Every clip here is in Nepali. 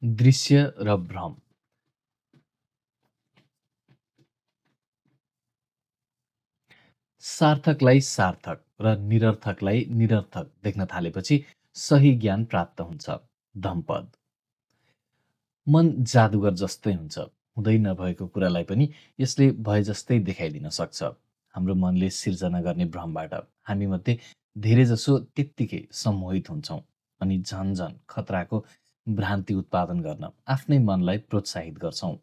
दृश्य र भ्रम। सार्थकलाई सार्थक र निरर्थकलाई निरर्थक देख्न थालेपछि सही ज्ञान प्राप्त हुन्छ। धम्पद। मन जादुगर जस्तै हुन्छ। हुँदै नभएको कुरालाई पनि यसले भए जस्तै देखाइदिन सक्छ। हाम्रो मनले सिर्जना गर्ने भ्रमबाट हामीमध्ये धेरैजसो त्यत्तिकै सम्मोहित हुन्छौँ अनि झन झन खतराको भ्रान्ति उत्पादन गर्न आफ्नै मनलाई प्रोत्साहित गर्छौँ।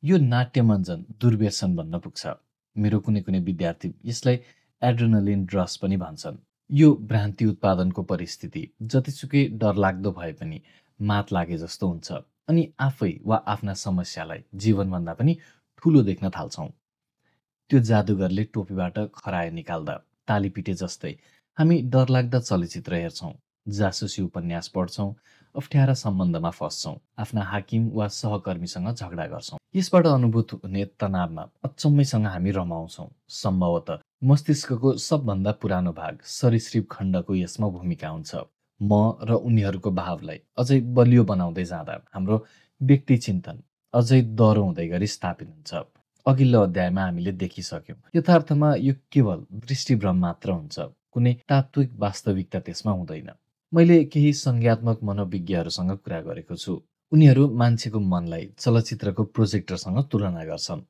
यो नाट्यमञ्जन दुर्व्यसन बन्न पुग्छ। मेरो कुनै कुनै विद्यार्थी यसलाई एड्रेनलिन रस पनि भन्छन्। यो भ्रान्ति उत्पादनको परिस्थिति जतिसुकै डरलाग्दो भए पनि मात लागे जस्तो हुन्छ अनि आफै वा आफ्ना समस्यालाई जीवनभन्दा पनि ठुलो देख्न थाल्छौँ। त्यो जादुगरले टोपीबाट खरायो निकाल्दा ताली पिटे जस्तै हामी डरलाग्दा चलचित्र हेर्छौँ, जासुसी उपन्यास पढ्छौँ, अप्ठ्यारा सम्बन्धमा फस्छौँ, आफ्ना हाकिम वा सहकर्मीसँग झगडा गर्छौँ। यसबाट अनुभूत हुने तनावमा अचम्मैसँग हामी रमाउँछौँ। सम्भवतः मस्तिष्कको सबभन्दा पुरानो भाग सरीसृप खण्डको यसमा भूमिका हुन्छ। म र उनीहरूको भावलाई अझै बलियो बनाउँदै जाँदा हाम्रो व्यक्ति चिन्तन अझै दह्रो हुँदै गरी स्थापित हुन्छ। अघिल्लो अध्यायमा हामीले देखिसक्यौँ, यथार्थमा यो केवल दृष्टिभ्रम मात्र हुन्छ। कुनै तात्विक वास्तविकता त्यसमा हुँदैन। मैले केही संज्ञात्मक मनोविज्ञहरूसँग कुरा गरेको छु। उनीहरू मान्छेको मनलाई चलचित्रको प्रोजेक्टरसँग तुलना गर्छन्।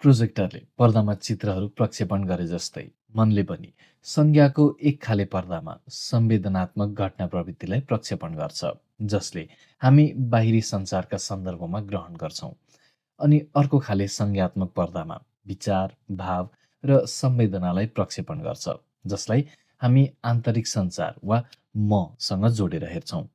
प्रोजेक्टरले पर्दामा चित्रहरू प्रक्षेपण गरे जस्तै मनले पनि संज्ञाको एक खाले पर्दामा संवेदनात्मक घटना प्रवृत्तिलाई प्रक्षेपण गर्छ, जसले हामी बाहिरी संसारका सन्दर्भमा ग्रहण गर्छौँ। अनि अर्को खाले संज्ञात्मक पर्दामा विचार, भाव र संवेदनालाई प्रक्षेपण गर्छ, जसलाई हामी आन्तरिक संसार वा मसँग जोडेर हेर्छौँ।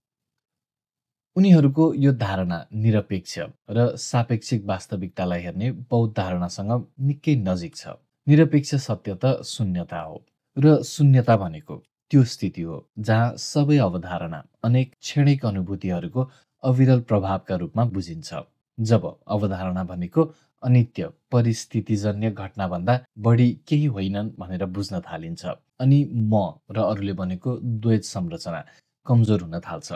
उनीहरूको यो धारणा निरपेक्ष र सापेक्षिक वास्तविकतालाई हेर्ने बौद्ध धारणासँग निकै नजिक छ। निरपेक्ष सत्य त शून्यता हो र शून्यता भनेको त्यो स्थिति हो जहाँ सबै अवधारणा अनेक क्षणिक अनुभूतिहरूको अविरल प्रभावका रूपमा बुझिन्छ। जब अवधारणा भनेको अनित्य परिस्थितिजन्य घटनाभन्दा बढी केही होइनन् भनेर बुझ्न थालिन्छ अनि म र अरूले भनेको द्वैत संरचना कमजोर हुन थाल्छ।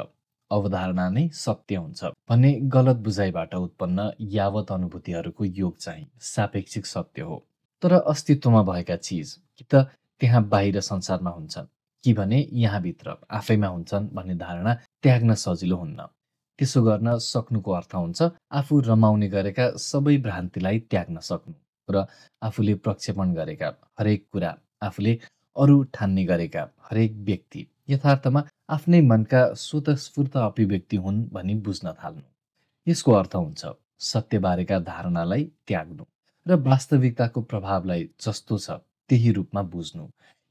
अवधारणा नै सत्य हुन्छ भन्ने गलत बुझाइबाट उत्पन्न यावत अनुभूतिहरूको योग चाहिँ सापेक्षिक सत्य हो। तर अस्तित्वमा भएका चिज कि त त्यहाँ बाहिर संसारमा हुन्छन् कि भने यहाँभित्र आफैमा हुन्छन् भन्ने धारणा त्याग्न सजिलो हुन्न। त्यसो गर्न सक्नुको अर्थ हुन्छ आफू रमाउने गरेका सबै भ्रान्तिलाई त्याग्न सक्नु र आफूले प्रक्षेपण गरेका हरेक कुरा, आफूले अरू ठान्ने गरेका हरेक व्यक्ति यथार्थमा आफ्नै मनका स्वतस्फूर्त अभिव्यक्ति हुन् भनी बुझ्न थाल्नु। यसको अर्थ हुन्छ सत्यबारेका धारणालाई त्याग्नु र वास्तविकताको प्रभावलाई जस्तो छ त्यही रूपमा बुझ्नु।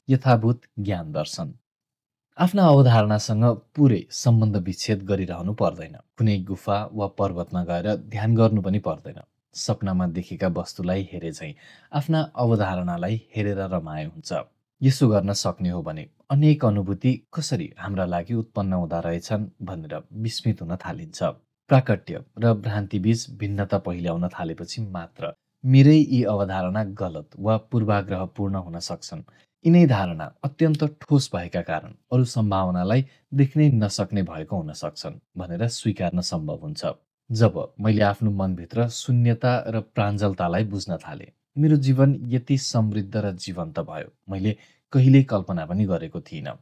यथाभूत ज्ञान दर्शन। आफ्ना अवधारणासँग पुरै सम्बन्ध विच्छेद गरिरहनु पर्दैन। कुनै गुफा वा पर्वतमा गएर ध्यान गर्नु पनि पर्दैन। सपनामा देखेका वस्तुलाई हेरे झैँ आफ्ना अवधारणालाई हेरेर रमाए हुन्छ। यसो गर्न सक्ने हो भने अनेक अनुभूति कसरी हाम्रा लागि उत्पन्न हुँदा रहेछन् भनेर विस्मित हुन थालिन्छ। प्राकट्य र भ्रान्तिबीच भिन्नता पहिल्याउन थालेपछि मात्र मेरै यी अवधारणा गलत वा पूर्वाग्रहपूर्ण हुन सक्छन्, यिनै धारणा अत्यन्त ठोस भएका कारण अरू सम्भावनालाई देख्नै नसक्ने भएको हुन सक्छन् भनेर स्वीकार्न सम्भव हुन्छ। जब मैले आफ्नो मनभित्र शून्यता र प्राञ्जलतालाई बुझ्न थालेँ, मेरो जीवन यति समृद्ध र जीवन्त भयो मैले कहिल्यै कल्पना पनि गरेको थिइनँ।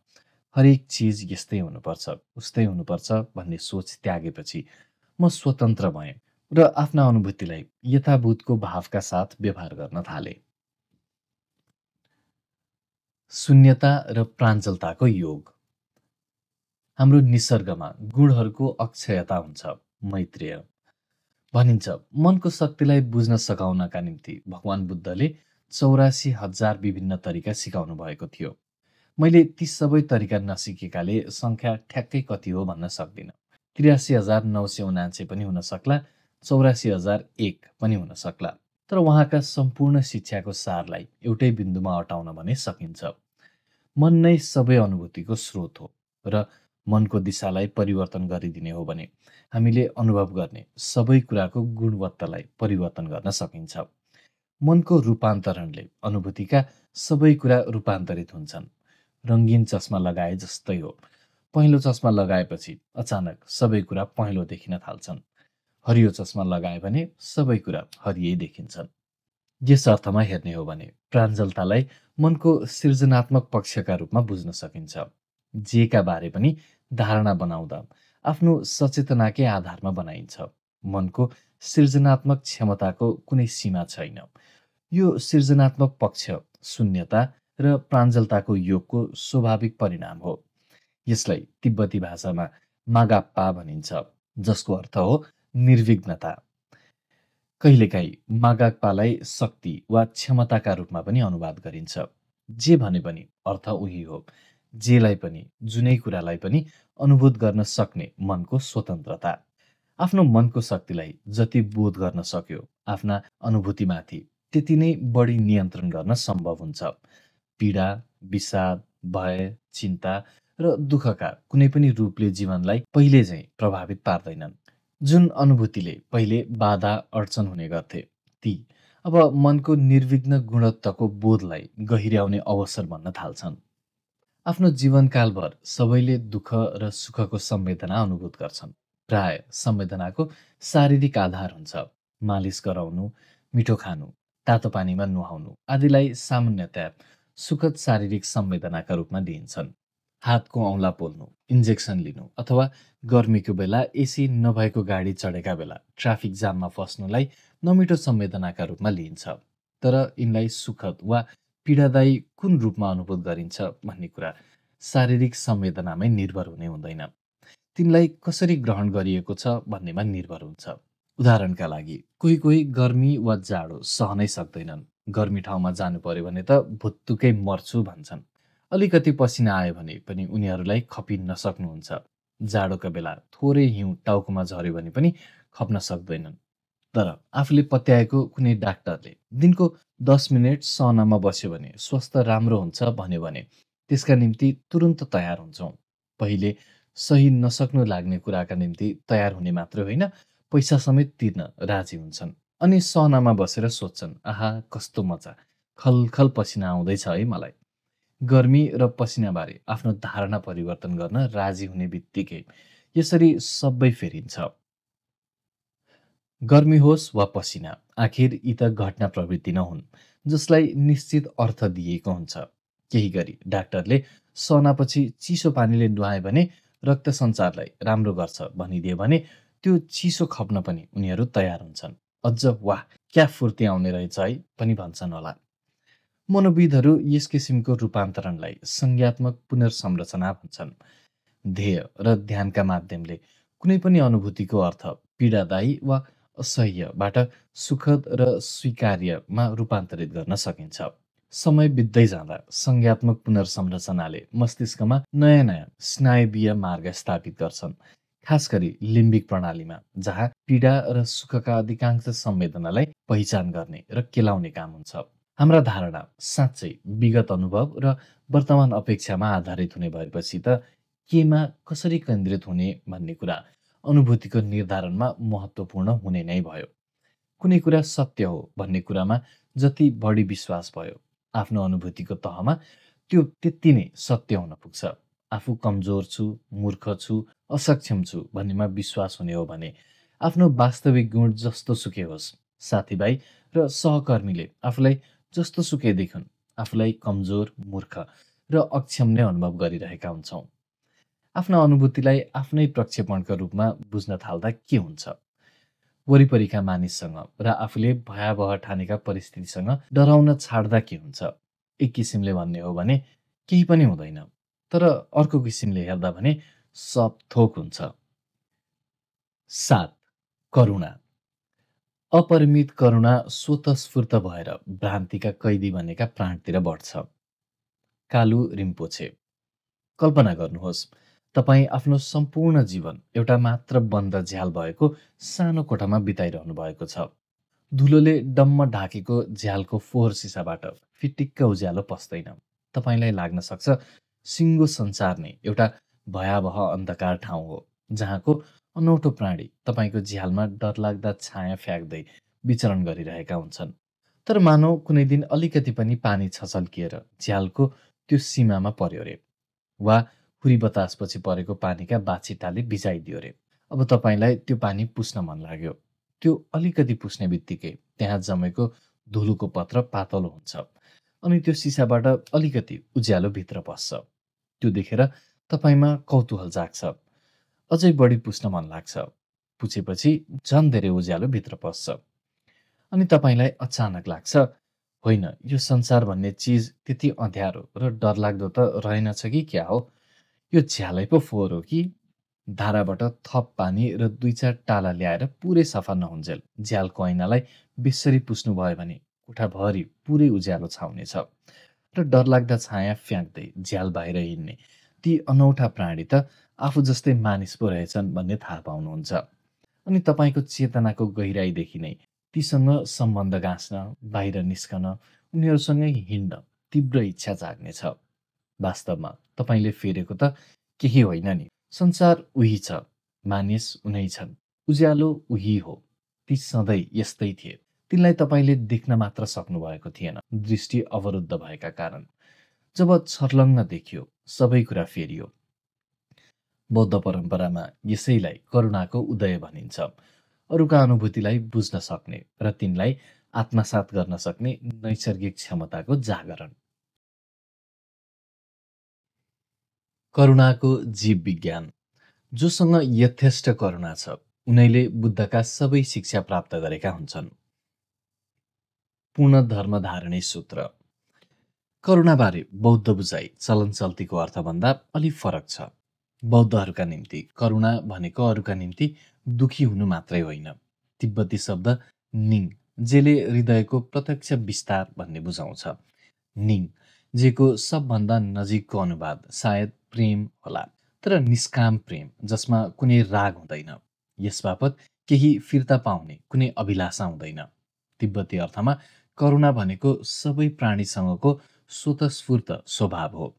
हरेक चिज यस्तै हुनुपर्छ, उस्तै हुनुपर्छ भन्ने सोच त्यागेपछि म स्वतन्त्र भएँ र आफ्ना अनुभूतिलाई यथाभूतको भावका साथ व्यवहार गर्न थालेँ। शून्यता र प्राञ्जलताको योग। हाम्रो निसर्गमा गुणहरूको अक्षयता हुन्छ। मैत्रेय भनिन्छ मनको शक्तिलाई बुझ्न सघाउनका निम्ति भगवान बुद्धले 84,000 विभिन्न तरिका सिकाउनु भएको थियो। मैले ती सबै तरिका नसिकेकाले सङ्ख्या ठ्याक्कै कति हो भन्न सक्दिनँ। 83,979 पनि हुन सक्ला, 84,001 पनि हुन सक्ला। तर उहाँका सम्पूर्ण शिक्षाको सारलाई एउटै बिन्दुमा अटाउन भने सकिन्छ। मन नै सबै अनुभूतिको स्रोत हो र मनको दिशालाई परिवर्तन गरिदिने हो भने हामीले अनुभव गर्ने सबै कुराको गुणवत्तालाई परिवर्तन गर्न सकिन्छ। मनको रूपान्तरणले अनुभूतिका सबै कुरा रूपान्तरित हुन्छन्। रङ्गीन चस्मा लगाए जस्तै हो। पहेँलो चस्मा लगाएपछि अचानक सबै कुरा पहेँलो देखिन थाल्छन्। हरियो चस्मा लगाए भने सबै कुरा हरियै देखिन्छन्। यस अर्थमा हेर्ने हो भने प्राञ्जलतालाई मनको सृजनात्मक पक्षका रूपमा बुझ्न सकिन्छ। जेका बारे पनि धारणा बनाउँदा आफ्नो सचेतनाकै आधारमा बनाइन्छ। मनको सृजनात्मक क्षमताको कुनै सीमा छैन। यो सृजनात्मक पक्ष शून्यता र प्राञ्जलताको योगको स्वाभाविक परिणाम हो। यसलाई तिब्बती भाषामा मागाप्पा भनिन्छ, जसको अर्थ हो निर्विघ्नता। कहिलेकाहीँ मागाप्पालाई शक्ति वा क्षमताका रूपमा पनि अनुवाद गरिन्छ। जे भने पनि अर्थ उही हो। जेलाई पनि, जुनै कुरालाई पनि अनुभूत गर्न सक्ने मनको स्वतन्त्रता। आफ्नो मनको शक्तिलाई जति बोध गर्न सक्यो आफ्ना अनुभूतिमाथि, त्यति नै बढी नियन्त्रण गर्न सम्भव हुन्छ। पीडा, विषाद, भय, चिन्ता र दुःखका कुनै पनि रूपले जीवनलाई पहिले झैँ प्रभावित पार्दैनन्। जुन अनुभूतिले पहिले बाधा अड्चन हुने गर्थे, ती अब मनको निर्विघ्न गुणत्वको बोधलाई गहिर्याउने अवसर बन्न थाल्छन्। आफ्नो जीवनकालभर सबैले दुःख र सुखको संवेदना अनुभूत गर्छन्। प्राय संवेदनाको शारीरिक आधार हुन्छ। मालिस गराउनु, मिठो खानु, तातो पानीमा नुहाउनु आदिलाई सामान्यतया सुखद शारीरिक संवेदनाका रूपमा लिइन्छन्। हातको औँला पोल्नु, इन्जेक्सन लिनु अथवा गर्मीको बेला एसी नभएको गाडी चढेका बेला ट्राफिक जाममा फस्नुलाई नमिठो संवेदनाका रूपमा लिइन्छ। तर यिनलाई सुखद वा पीडादायी कुन रूपमा अनुभूत गरिन्छ भन्ने कुरा शारीरिक संवेदनामै निर्भर हुने हुँदैन। तिनलाई कसरी ग्रहण गरिएको छ भन्नेमा निर्भर हुन्छ। उदाहरणका लागि कोही कोही गर्मी वा जाडो सहनै सक्दैनन्। गर्मी ठाउँमा जानु पर्यो भने त भुत्तुकै मर्छु भन्छन्। अलिकति पसिना आयो भने पनि उनीहरूलाई खपिन नसक्नुहुन्छ। जाडोका बेला थोरै हिउँ टाउकोमा झर्यो भने पनि खप्न सक्दैनन्। तर आफूले पत्याएको कुनै डाक्टरले दिनको 10 मिनेट सौनामा बस्यो भने स्वास्थ्य राम्रो हुन्छ भन्यो भने त्यसका निम्ति तुरुन्त तयार हुन्छौँ। पहिले सही नसक्नु लाग्ने कुराका निम्ति तयार हुने मात्र होइन, पैसा समेत तिर्न राजी हुन्छन्। अनि सौनामा बसेर सोध्छन्, आहा कस्तो मजा, खलखल पसिना आउँदैछ है मलाई। गर्मी र पसिनाबारे आफ्नो धारणा परिवर्तन गर्न राजी हुने बित्तिकै यसरी सबै फेरिन्छ। गर्मी होस् वा पसिना, आखिर यी त घटना प्रवृत्ति न हुन् जसलाई निश्चित अर्थ दिएको हुन्छ। केही गरी डाक्टरले सौनापछि चिसो पानीले नुहाए भने रक्त सञ्चारलाई राम्रो गर्छ भनिदिए भने त्यो चिसो खप्न पनि उनीहरू तयार हुन्छन्। अझ वाह क्या फुर्ती आउने रहेछ है पनि भन्छन् होला। मनोविदहरू यस किसिमको रूपान्तरणलाई संज्ञात्मक पुनर्संरचना भन्छन्। ध्येय र ध्यानका माध्यमले कुनै पनि अनुभूतिको अर्थ पीडादायी वा असह्यबाट सुखद र स्वीकार्यमा रूपान्तरित गर्न सकिन्छ। समय बित्दै जाँदा संज्ञात्मक पुनर्संरचनाले मस्तिष्कमा नयाँ नयाँ स्नायुवीय मार्ग स्थापित गर्छन्, खास गरी लिम्बिक प्रणालीमा, जहाँ पीडा र सुखका अधिकांश संवेदनालाई पहिचान गर्ने र केलाउने काम हुन्छ। हाम्रा धारणा साँच्चै विगत अनुभव र वर्तमान अपेक्षामा आधारित हुने भएपछि त केमा कसरी केन्द्रित हुने भन्ने कुरा अनुभूतिको निर्धारणमा महत्त्वपूर्ण हुने नै भयो। कुनै कुरा सत्य हो भन्ने कुरामा जति बढी विश्वास भयो, आफ्नो अनुभूतिको तहमा त्यो त्यति नै सत्य हुन पुग्छ। आफू कमजोर छु, मूर्ख छु, असक्षम छु भन्नेमा विश्वास हुने हो भने आफ्नो वास्तविक गुण जस्तो सुकै होस्, साथीभाइ र सहकर्मीले आफूलाई जस्तो सुकै देखुन्, आफूलाई कमजोर, मूर्ख र अक्षम नै अनुभव गरिरहेका हुन्छौँ। आफ्ना अनुभूतिलाई आफ्नै प्रक्षेपणका रूपमा बुझ्न थाल्दा के हुन्छ? वरिपरिका मानिससँग र आफूले भयावह ठानेका परिस्थितिसँग डराउन छाड्दा के हुन्छ? एक किसिमले भन्ने हो भने केही पनि हुँदैन, तर अर्को किसिमले हेर्दा भने सब थोक हुन्छ। 7. करुणा। अपरिमित करुणा स्वतस्फूर्त भएर भ्रान्तिका कैदी बनेका प्राणतिर बढ्छ। कालु रिम्पोछे। कल्पना गर्नुहोस्, तपाईँ आफ्नो सम्पूर्ण जीवन एउटा मात्र बन्द झ्याल भएको सानो कोठामा बिताइरहनु भएको छ। धुलोले डम्म ढाकेको झ्यालको फोहोर सिसाबाट फिटिक्क उज्यालो पस्दैन। तपाईँलाई लाग्न सक्छ सिङ्गो संसार नै एउटा भयावह अन्धकार ठाउँ हो, जहाँको अनौठो प्राणी तपाईँको झ्यालमा डरलाग्दा छाया फ्याँक्दै विचरण गरिरहेका हुन्छन्। तर मानौ कुनै दिन अलिकति पनि पानी छचल्किएर झ्यालको त्यो सीमामा पर्यो रे, वा हुरी बतासपछि परेको पानीका बाछिटाले भिजाइदियो रे। अब तपाईँलाई त्यो पानी पुस्न मन लाग्यो। त्यो अलिकति पुस्ने बित्तिकै त्यहाँ जमेको धुलोको पत्र पातलो हुन्छ अनि त्यो सिसाबाट अलिकति उज्यालो भित्र पस्छ। त्यो देखेर तपाईँमा कौतूहल जाग्छ। अझै बढी पुस्न मन लाग्छ। पुछेपछि झन् धेरै उज्यालो भित्र पस्छ अनि तपाईँलाई अचानक लाग्छ, होइन, यो संसार भन्ने चिज त्यति अँध्यारो र डरलाग्दो त रहेनछ कि क्या हो? यो झ्यालै पो फोहोर हो कि? धाराबाट थप पानी र 2-4 टाला ल्याएर पुरै सफा नहुन्जेल झ्यालको ऐनालाई बेसरी पुस्नुभयो भने कोठाभरि पुरै उज्यालो छाउनेछ र डरलाग्दा छाया फ्याँक्दै झ्याल बाहिर हिँड्ने ती अनौठा प्राणी त आफू जस्तै मानिस पो रहेछन् भन्ने थाहा पाउनुहुन्छ। अनि तपाईँको चेतनाको गहिराईदेखि नै तीसँग सम्बन्ध गाँच्न, बाहिर निस्कन, उनीहरूसँगै हिँड्न तीव्र इच्छा जाग्नेछ। वास्तवमा तपाईँले फेरेको त केही होइन नि, संसार उही छ, मानिस उनै छन्, उज्यालो उही हो। ती सधैँ यस्तै थिए। तिनलाई तपाईँले देख्न मात्र सक्नुभएको थिएन, दृष्टि अवरुद्ध भएका कारण। जब छर्लङ्ग देखियो, सबै कुरा फेरियो। बौद्ध परम्परामा यसैलाई करुणाको उदय भनिन्छ। अरूका अनुभूतिलाई बुझ्न सक्ने र तिनलाई आत्मसात गर्न सक्ने नैसर्गिक क्षमताको जागरण। करुणाको जीव विज्ञान। जोसँग यथेष्ट करुणा छ उनैले बुद्धका सबै शिक्षा प्राप्त गरेका हुन्छन्। पूर्ण धर्मधारणी सूत्र। करुणाबारे बौद्ध बुझाइ चलन चल्तीको अर्थभन्दा अलि फरक छ। बौद्धहरूका निम्ति करुणा भनेको अरूका निम्ति दुखी हुनु मात्रै होइन। तिब्बती शब्द निङ जेले हृदयको प्रत्यक्ष विस्तार भन्ने बुझाउँछ। निङ जेको सबभन्दा नजिकको अनुवाद सायद प्रेम होला, तर निष्काम प्रेम जसमा कुनै राग हुँदैन। यसबापत केही फिर्ता पाउने कुनै अभिलाषा हुँदैन। तिब्बती अर्थमा करुणा भनेको सबै प्राणीसँगको स्वतस्फूर्त स्वभाव हो।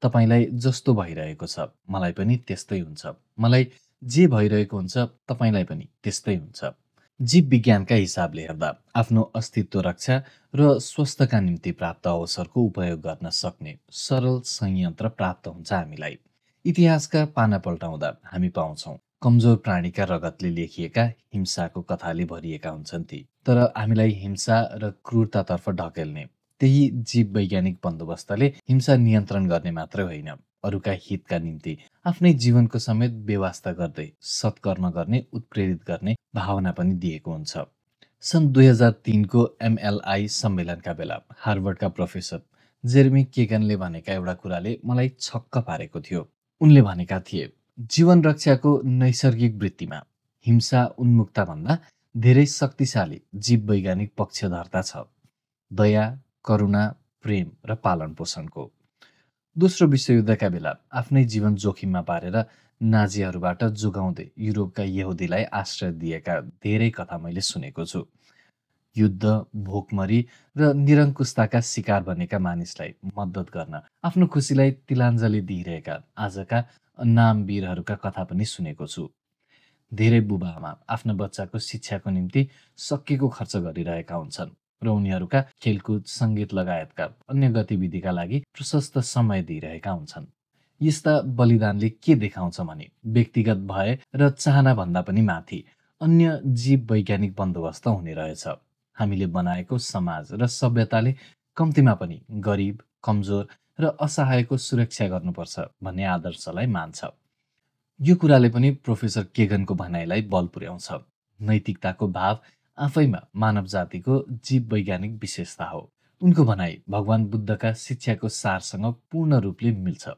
तपाईँलाई जस्तो भइरहेको छ मलाई पनि त्यस्तै हुन्छ, मलाई जे भइरहेको हुन्छ तपाईँलाई पनि त्यस्तै हुन्छ। जीव विज्ञानका हिसाबले हेर्दा आफ्नो अस्तित्व रक्षा र स्वस्थका निम्ति प्राप्त अवसरको उपयोग गर्न सक्ने सरल संयन्त्र प्राप्त हुन्छ हामीलाई। इतिहासका पाना पल्टाउँदा हामी पाउँछौँ कमजोर प्राणीका रगतले लेखिएका हिंसाको कथाले भरिएका हुन्छन् ती। तर हामीलाई हिंसा र क्रूरतातर्फ ढकेल्ने त्यही जीव वैज्ञानिक बन्दोबस्तले हिंसा नियन्त्रण गर्ने मात्रै होइन, अरूका हितका निम्ति आफ्नै जीवनको समेत बेवास्ता गर्दै सत्कर्म गर्ने उत्प्रेरित गर्ने भावना पनि दिएको हुन्छ। सन् 2003 को MLI सम्मेलनका बेला हार्वर्डका प्रोफेसर जेरेमी केगनले भनेका एउटा कुराले मलाई छक्क पारेको थियो। उनले भनेका थिए, जीवन रक्षाको नैसर्गिक वृत्तिमा हिंसा उन्मुक्तभन्दा धेरै शक्तिशाली जीव वैज्ञानिक पक्षधर्ता छ, दया, करुणा, प्रेम र पालन पोषणको। दोस्रो विश्वयुद्धका बेला आफ्नै जीवन जोखिममा पारेर नाजीहरूबाट जोगाउँदै युरोपका यहुदीलाई आश्रय दिएका धेरै कथा मैले सुनेको छु। युद्ध, भोकमरी र निरङ्कुशताका शिकार बनेका मानिसलाई मद्दत गर्न आफ्नो खुसीलाई तिलाञ्जली दिइरहेका आजका नामवीरहरूका कथा पनि सुनेको छु। धेरै बुबाआमा आफ्ना बच्चाको शिक्षाको निम्ति सकेको खर्च गरिरहेका हुन्छन् र उनीहरूका खेलकुद, सङ्गीत लगायतका अन्य गतिविधिका लागि प्रशस्त समय दिइरहेका हुन्छन्। यस्ता बलिदानले के देखाउँछ भने व्यक्तिगत भय र चाहना भन्दा पनि माथि अन्य जीव वैज्ञानिक बन्दोबस्त हुने रहेछ। हामीले बनाएको समाज र सभ्यताले कम्तीमा पनि गरिब, कमजोर र असहायको सुरक्षा गर्नुपर्छ भन्ने आदर्शलाई मान्छ। यो कुराले पनि प्रोफेसर केगनको भनाइलाई बल पुर्याउँछ। नैतिकताको भाव आफैमा मानव जातिको जीव वैज्ञानिक विशेषता हो। उनको भनाइ भगवान बुद्धका शिक्षाको सारसँग पूर्ण रूपले मिल्छ।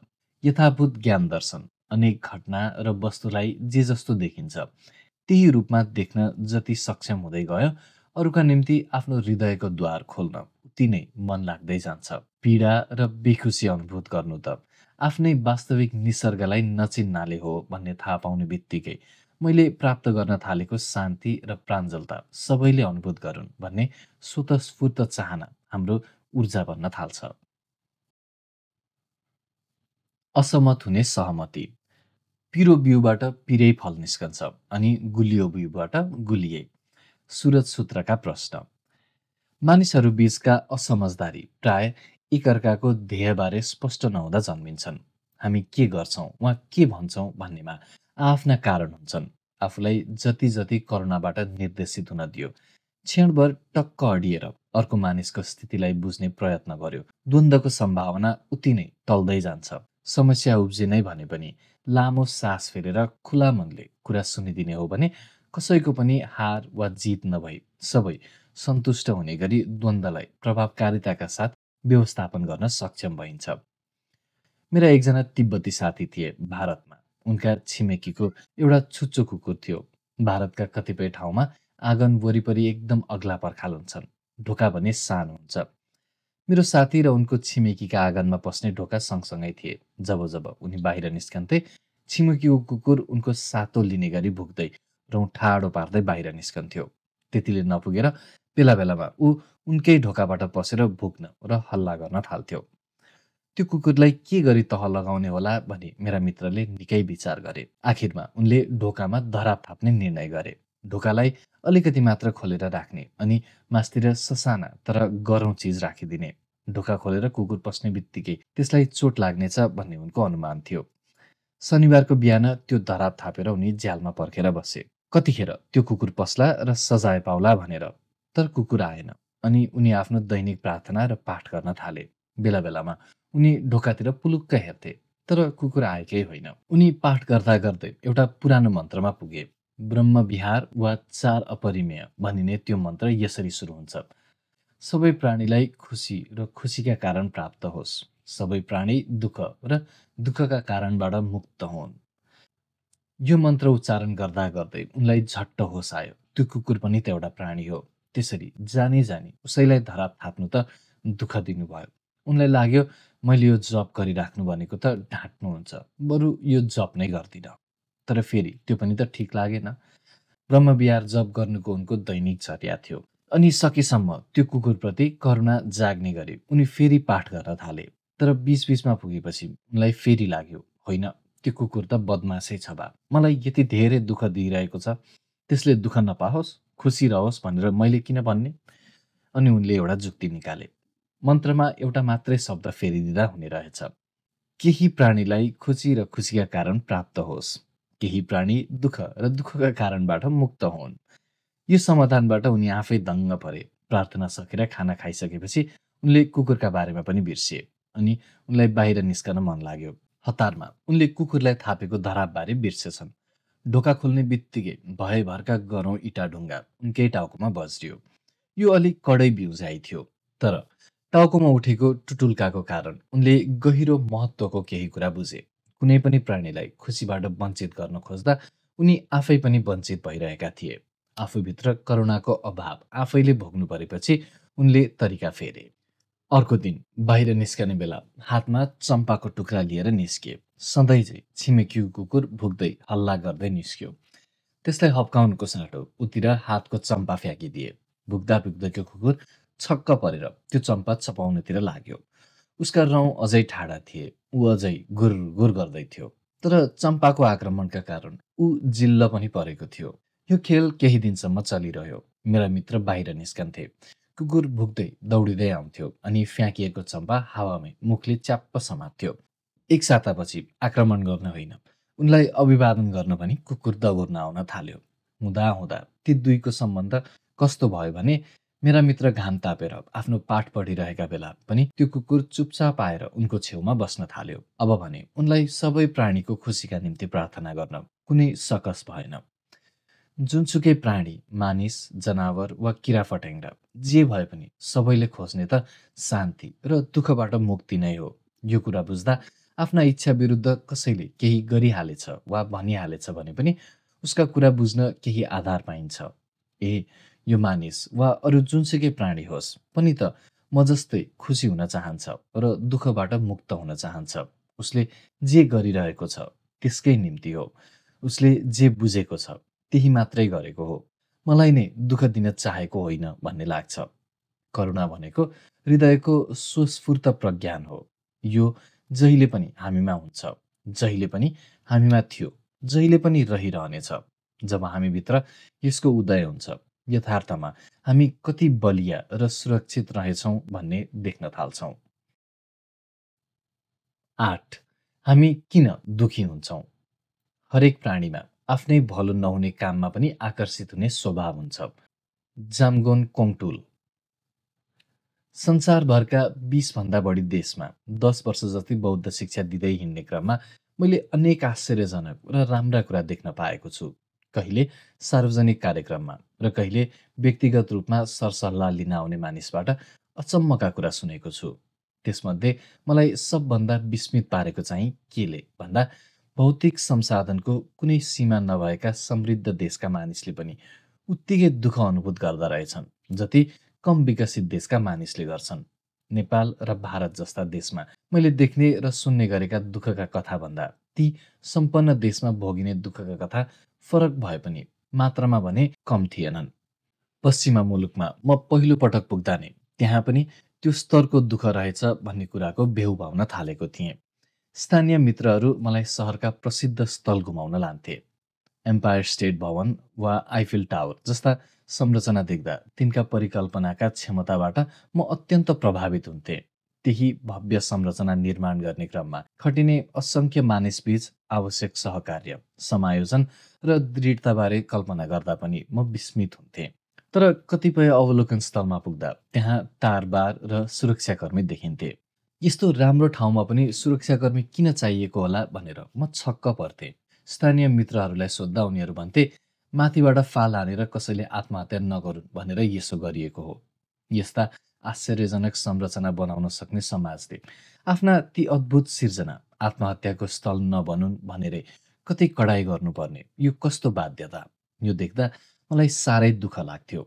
यथाभूत ज्ञान दर्शन अनेक घटना र वस्तुलाई जे जस्तो देखिन्छ त्यही रूपमा देख्न जति सक्षम हुँदै गयो, अरूका निम्ति आफ्नो हृदयको द्वार खोल्न उति नै मन लाग्दै जान्छ। पीडा र बेखुसी अनुभूत गर्नु त आफ्नै वास्तविक निसर्गलाई नचिन्नाले हो भन्ने थाहा पाउने बित्तिकै मैले प्राप्त गर्न थालेको शान्ति र प्राञ्जलता सबैले अनुभूत गरून् भन्ने स्वतस्फूर्त चाहना हाम्रो ऊर्जा बन्न थाल्छ। असहमत हुने सहमति। पिरो बिउबाट पिरै फल निस्कन्छ अनि गुलियो बिउबाट गुलियै। सुरज सूत्रका प्रश्न। मानिसहरू बीचका असमझदारी प्राय एकअर्काको ध्येयबारे स्पष्ट नहुँदा जन्मिन्छन्। हामी के गर्छौँ वा के भन्छौँ भन्नेमा आफ्ना कारण हुन्छन्। आफूलाई जति जति करुणाबाट निर्देशित हुन दियो, क्षणभर टक्क अडिएर अर्को मानिसको स्थितिलाई बुझ्ने प्रयत्न गर्यो, द्वन्द्वको सम्भावना उति नै टल्दै जान्छ। समस्या उब्जिनै भने पनि लामो सास फेरेर खुला मनले कुरा सुनिदिने हो भने कसैको पनि हार वा जित नभई सबै सन्तुष्ट हुने गरी द्वन्द्वलाई प्रभावकारिताका साथ व्यवस्थापन गर्न सक्षम भइन्छ। मेरा एकजना तिब्बती साथी थिए भारतमा। उनका छिमेकीको एउटा छुच्चो कुकुर थियो। भारतका कतिपय ठाउँमा आँगन वरिपरि एकदम अग्ला पर्खाल हुन्छन्, ढोका भने सानो हुन्छ। मेरो साथी र उनको छिमेकीका आँगनमा पस्ने ढोका सँगसँगै थिए। जब जब उनी बाहिर निस्कन्थे, छिमेकीको कुकुर उनको सातो लिने गरी भुक्दै रौँ ठाडो पार्दै बाहिर निस्कन्थ्यो। त्यतिले नपुगेर बेला बेलामा ऊ उनकै ढोकाबाट पसेर भुक्न र हल्ला गर्न थाल्थ्यो। त्यो कुकुरलाई के गरी तह लगाउने होला भनी मेरा मित्रले निकै विचार गरे। आखिरमा उनले ढोकामा धराप थाप्ने निर्णय गरे। ढोकालाई अलिकति मात्र खोलेर राख्ने अनि मास्तिर ससाना तर गह्रौँ चिज राखिदिने। ढोका खोलेर कुकुर पस्ने बित्तिकै त्यसलाई चोट लाग्नेछ भन्ने उनको अनुमान थियो। शनिबारको बिहान त्यो धराप थापेर उनी झ्यालमा पर्खेर बसे। कतिखेर त्यो कुकुर पस्ला र सजाय पाउला भनेर। तर कुकुर आएन अनि उनी आफ्नो दैनिक प्रार्थना र पाठ गर्न थाले। बेला बेलामा उनी ढोकातिर पुलुक्क हेर्थे, तर कुकुर आएकै होइन। उनी पाठ गर्दा गर्दै एउटा पुरानो मन्त्रमा पुगे। ब्रह्म विहार वा चार अपरिमेय भनिने त्यो मन्त्र यसरी सुरु हुन्छ: सबै प्राणीलाई खुसी र खुसीका कारण प्राप्त होस्। सबै प्राणी दुःख र दुःखका कारणबाट मुक्त हुन्। यो मन्त्र उच्चारण गर्दा गर्दै उनलाई झट्ट होस आयो। त्यो कुकुर पनि त एउटा प्राणी हो। त्यसरी जानी जानी उसैलाई धराप थाप्नु त दुःख दिनुभयो। उनलाई लाग्यो, मैले यो जप गरिराख्नु भनेको त ढाँट्नुहुन्छ, बरु यो जप नै गर्दिनँ। तर फेरि त्यो पनि त ठिक लागेन। ब्रह्मविहार जप गर्नुको उनको दैनिक चर्या थियो। अनि सकेसम्म त्यो कुकुरप्रति करुणा जाग्ने गरी उनी फेरि पाठ गर्न थाले। तर बीचबीचमा पुगेपछि उनलाई फेरि लाग्यो, होइन, त्यो कुकुर त बदमासै छ बा। मलाई यति धेरै दुःख दिइरहेको छ, त्यसले दुःख नपाओस्, खुसी रहोस् भनेर मैले किन भन्ने? अनि उनले एउटा जुक्ति निकाले। मन्त्रमा एउटा मात्रै शब्द फेरिदिँदा हुने रहेछ। केही प्राणीलाई खुसी र खुसीका कारण प्राप्त होस्, केही प्राणी दुःख र दुःखका कारणबाट मुक्त हुन्। यो समाधानबाट उनी आफै दङ्ग परे। प्रार्थना सकेर खाना खाइसकेपछि उनले कुकुरका बारेमा पनि बिर्सिए अनि उनलाई बाहिर निस्कन मन लाग्यो। हतारमा उनले कुकुरलाई थापेको धरापबारे बिर्सेछन्। ढोका खोल्ने बित्तिकै भयभरका गरौँ इँटा ढुङ्गा उनकै टाउकोमा बज्रियो। यो अलिक कडै बिउझाइ थियो, तर टाउकोमा उठेको टुटुल्काको कारण उनले गहिरो महत्त्वको केही कुरा बुझे। कुनै पनि प्राणीलाई खुसीबाट वञ्चित गर्न खोज्दा उनी आफै पनि वञ्चित भइरहेका थिए। आफूभित्र करुणाको अभाव आफैले भोग्नु परेपछि उनले तरिका फेरे। अर्को दिन बाहिर निस्कने बेला हातमा चम्पाको टुक्रा लिएर निस्किए। सधैँ चाहिँ छिमेकीको कुकुर भुक्दै हल्ला गर्दै निस्क्यो। त्यसलाई हप्काउनुको साटो उतिर हातको चम्पा फ्याँकिदिए। भुक्दा भुक्दैको कुकुर छक्क परेर त्यो चम्पा चपाउनेतिर लाग्यो। उसका रौँ अझै ठाडा थिए, ऊ अझै गुर गुर गर्दै थियो। तर चम्पाको आक्रमणका कारण ऊ जिल्ल पनि परेको थियो। यो खेल केही दिनसम्म चलिरह्यो। मेरा मित्र बाहिर निस्कन्थे। कुकुर भुक्दै दौडिँदै आउँथ्यो अनि फ्याँकिएको चम्पा हावामै मुखले च्याप्प समात्थ्यो। एक सातापछि आक्रमण गर्न होइन, उनलाई अभिवादन गर्न पनि कुकुर दगुर्न आउन थाल्यो। हुँदा हुँदा ती दुईको सम्बन्ध कस्तो भयो भने मेरा मित्र घाम तापेर आफ्नो पाठ पढिरहेका बेला पनि त्यो कुकुर चुपचाप आएर उनको छेउमा बस्न थाल्यो। अब भने उनलाई सबै प्राणीको खुसीका निम्ति प्रार्थना गर्न कुनै सकस भएन। जुनसुकै प्राणी, मानिस, जनावर वा किराफट्याङ्ग्रा जे भए पनि सबैले खोज्ने त शान्ति र दुःखबाट मुक्ति नै हो। यो कुरा बुझ्दा आफ्ना इच्छा विरुद्ध कसैले केही गरिहालेछ वा भनिहालेछ भने पनि उसका कुरा बुझ्न केही आधार पाइन्छ। ए, यो मानिस वा अरू जुनसुकै प्राणी होस् पनि त म जस्तै खुसी हुन चाहन्छ र दुःखबाट मुक्त हुन चाहन्छ। उसले जे गरिरहेको छ त्यसकै निम्ति हो। उसले जे बुझेको छ त्यही मात्रै गरेको हो। मलाई नै दुःख दिन चाहेको होइन भन्ने लाग्छ। करुणा भनेको हृदयको स्वस्फूर्त प्रज्ञान हो। यो जहिले पनि हामीमा हुन्छ, जहिले पनि हामीमा थियो, जहिले पनि रहिरहनेछ। जब हामीभित्र यसको उदय हुन्छ, यथार्थमा हामी कति बलिया र सुरक्षित रहेछौँ भन्ने देख्न थाल्छौँ। 8. हामी किन दुखी हुन्छौँ? हरेक प्राणीमा आफ्नै भलो नहुने काममा पनि आकर्षित हुने स्वभाव हुन्छ। जामगोन कोङटुल। संसारभरका 20 भन्दा बढी देशमा 10 वर्ष जति बौद्ध शिक्षा दिँदै हिँड्ने क्रममा मैले अनेक आश्चर्यजनक र राम्रा कुरा देख्न पाएको छु। कहिले सार्वजनिक कार्यक्रममा र कहिले व्यक्तिगत रूपमा सरसल्लाह लिन आउने मानिसबाट अचम्मका कुरा सुनेको छु। त्यसमध्ये मलाई सबभन्दा विस्मित पारेको चाहिँ केले भन्दा भौतिक संसाधनको कुनै सीमा नभएका समृद्ध देशका मानिसले पनि उत्तिकै दुःख अनुभूत गर्दा रहेछन् जति कम विकसित देशका मानिसले गर्छन्। नेपाल र भारत जस्ता देशमा मैले देख्ने र सुन्ने गरेका दुःखका कथाभन्दा ती सम्पन्न देशमा भोगिने दुःखका कथा फरक भए पनि मात्रामा भने कम थिएनन्। पश्चिमा मुलुकमा म पहिलो पटक पुग्दा नै त्यहाँ पनि त्यो स्तरको दुःख रहेछ भन्ने कुराको बेउ पाउन थालेको थिएँ। स्थानीय मित्रहरू मलाई सहरका प्रसिद्ध स्थल घुमाउन लान्थे। एम्पायर स्टेट भवन वा आइफिल टावर जस्ता संरचना देख्दा तिनका परिकल्पनाका क्षमताबाट म अत्यन्त प्रभावित हुन्थे। त्यही भव्य संरचना निर्माण गर्ने क्रममा खटिने असङ्ख्य मानिसबीच आवश्यक सहकार्य, समायोजन र दृढताबारे कल्पना गर्दा पनि म विस्मित हुन्थेँ। तर कतिपय अवलोकन स्थलमा पुग्दा त्यहाँ तारबार र सुरक्षाकर्मी देखिन्थे। यस्तो राम्रो ठाउँमा पनि सुरक्षाकर्मी किन चाहिएको होला भनेर म छक्क पर्थेँ। स्थानीय मित्रहरूलाई सोद्धा उनीहरू भन्थे, माथिबाट फाल हानेर कसैले आत्महत्या नगरून् भनेर यसो गरिएको हो। यस्ता आश्चर्यजनक संरचना बनाउन सक्ने समाजले आफ्ना ती अद्भुत सिर्जना आत्महत्याको स्थल नबनुन् भनेर कतै कडाई गर्नुपर्ने यो कस्तो बाध्यता। यो देख्दा मलाई साह्रै दुःख लाग्थ्यो।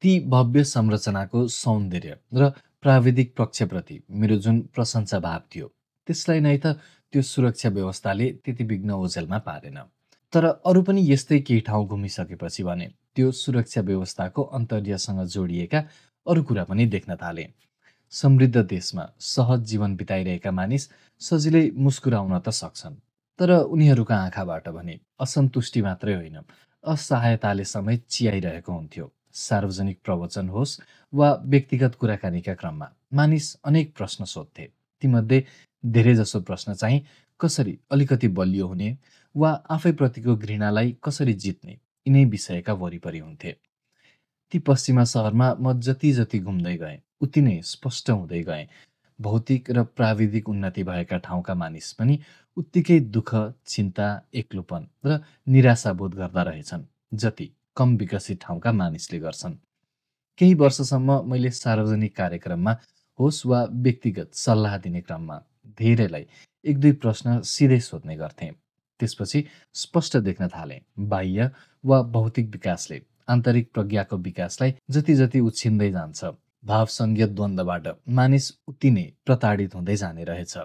ती भव्य संरचनाको सौन्दर्य र प्राविधिक पक्षप्रति मेरो जुन प्रशंसा भाव थियो त्यसलाई नै त त्यो सुरक्षा व्यवस्थाले त्यति विघ्न ओझेलमा पारेन। तर अरू पनि यस्तै केही ठाउँ घुमिसकेपछि भने त्यो सुरक्षा व्यवस्थाको अन्तर्यसँग जोडिएका अरू कुरा पनि देख्न थाले। समृद्ध देशमा सहज जीवन बिताइरहेका मानिस सजिलै मुस्कुराउन त सक्छन्, तर उनीहरूका आँखाबाट भने असन्तुष्टि मात्रै होइन, असहायताले समेत चियाइरहेको हुन्थ्यो। सार्वजनिक प्रवचन होस् वा व्यक्तिगत कुराकानीका क्रममा मानिस अनेक प्रश्न सोध्थे। तीमध्ये धेरैजसो प्रश्न चाहिँ कसरी अलिकति बलियो हुने वा आफैप्रतिको घृणालाई कसरी जित्ने यिनै विषयका वरिपरि हुन्थे। ती पश्चिमा सहरमा म जति जति घुम्दै गएँ उति नै स्पष्ट हुँदै गएँ भौतिक र प्राविधिक उन्नति भएका ठाउँका मानिस पनि उत्तिकै दुःख, चिन्ता, एक्लोपन र निराशा बोध गर्दा रहेछन् जति कम विकसित ठाउँका मानिसले गर्छन्। केही वर्षसम्म मैले सार्वजनिक कार्यक्रममा होस् वा व्यक्तिगत सल्लाह दिने क्रममा धेरैलाई एक दुई प्रश्न सिधै सोध्ने गर्थेँ। त्यसपछि स्पष्ट देख्न थालेँ बाह्य वा भौतिक विकासले आन्तरिक प्रज्ञाको विकासलाई जति जति उछिन्दै जान्छ, भावसङ्घीय द्वन्द्वबाट मानिस उति नै प्रताडित हुँदै जाने रहेछ।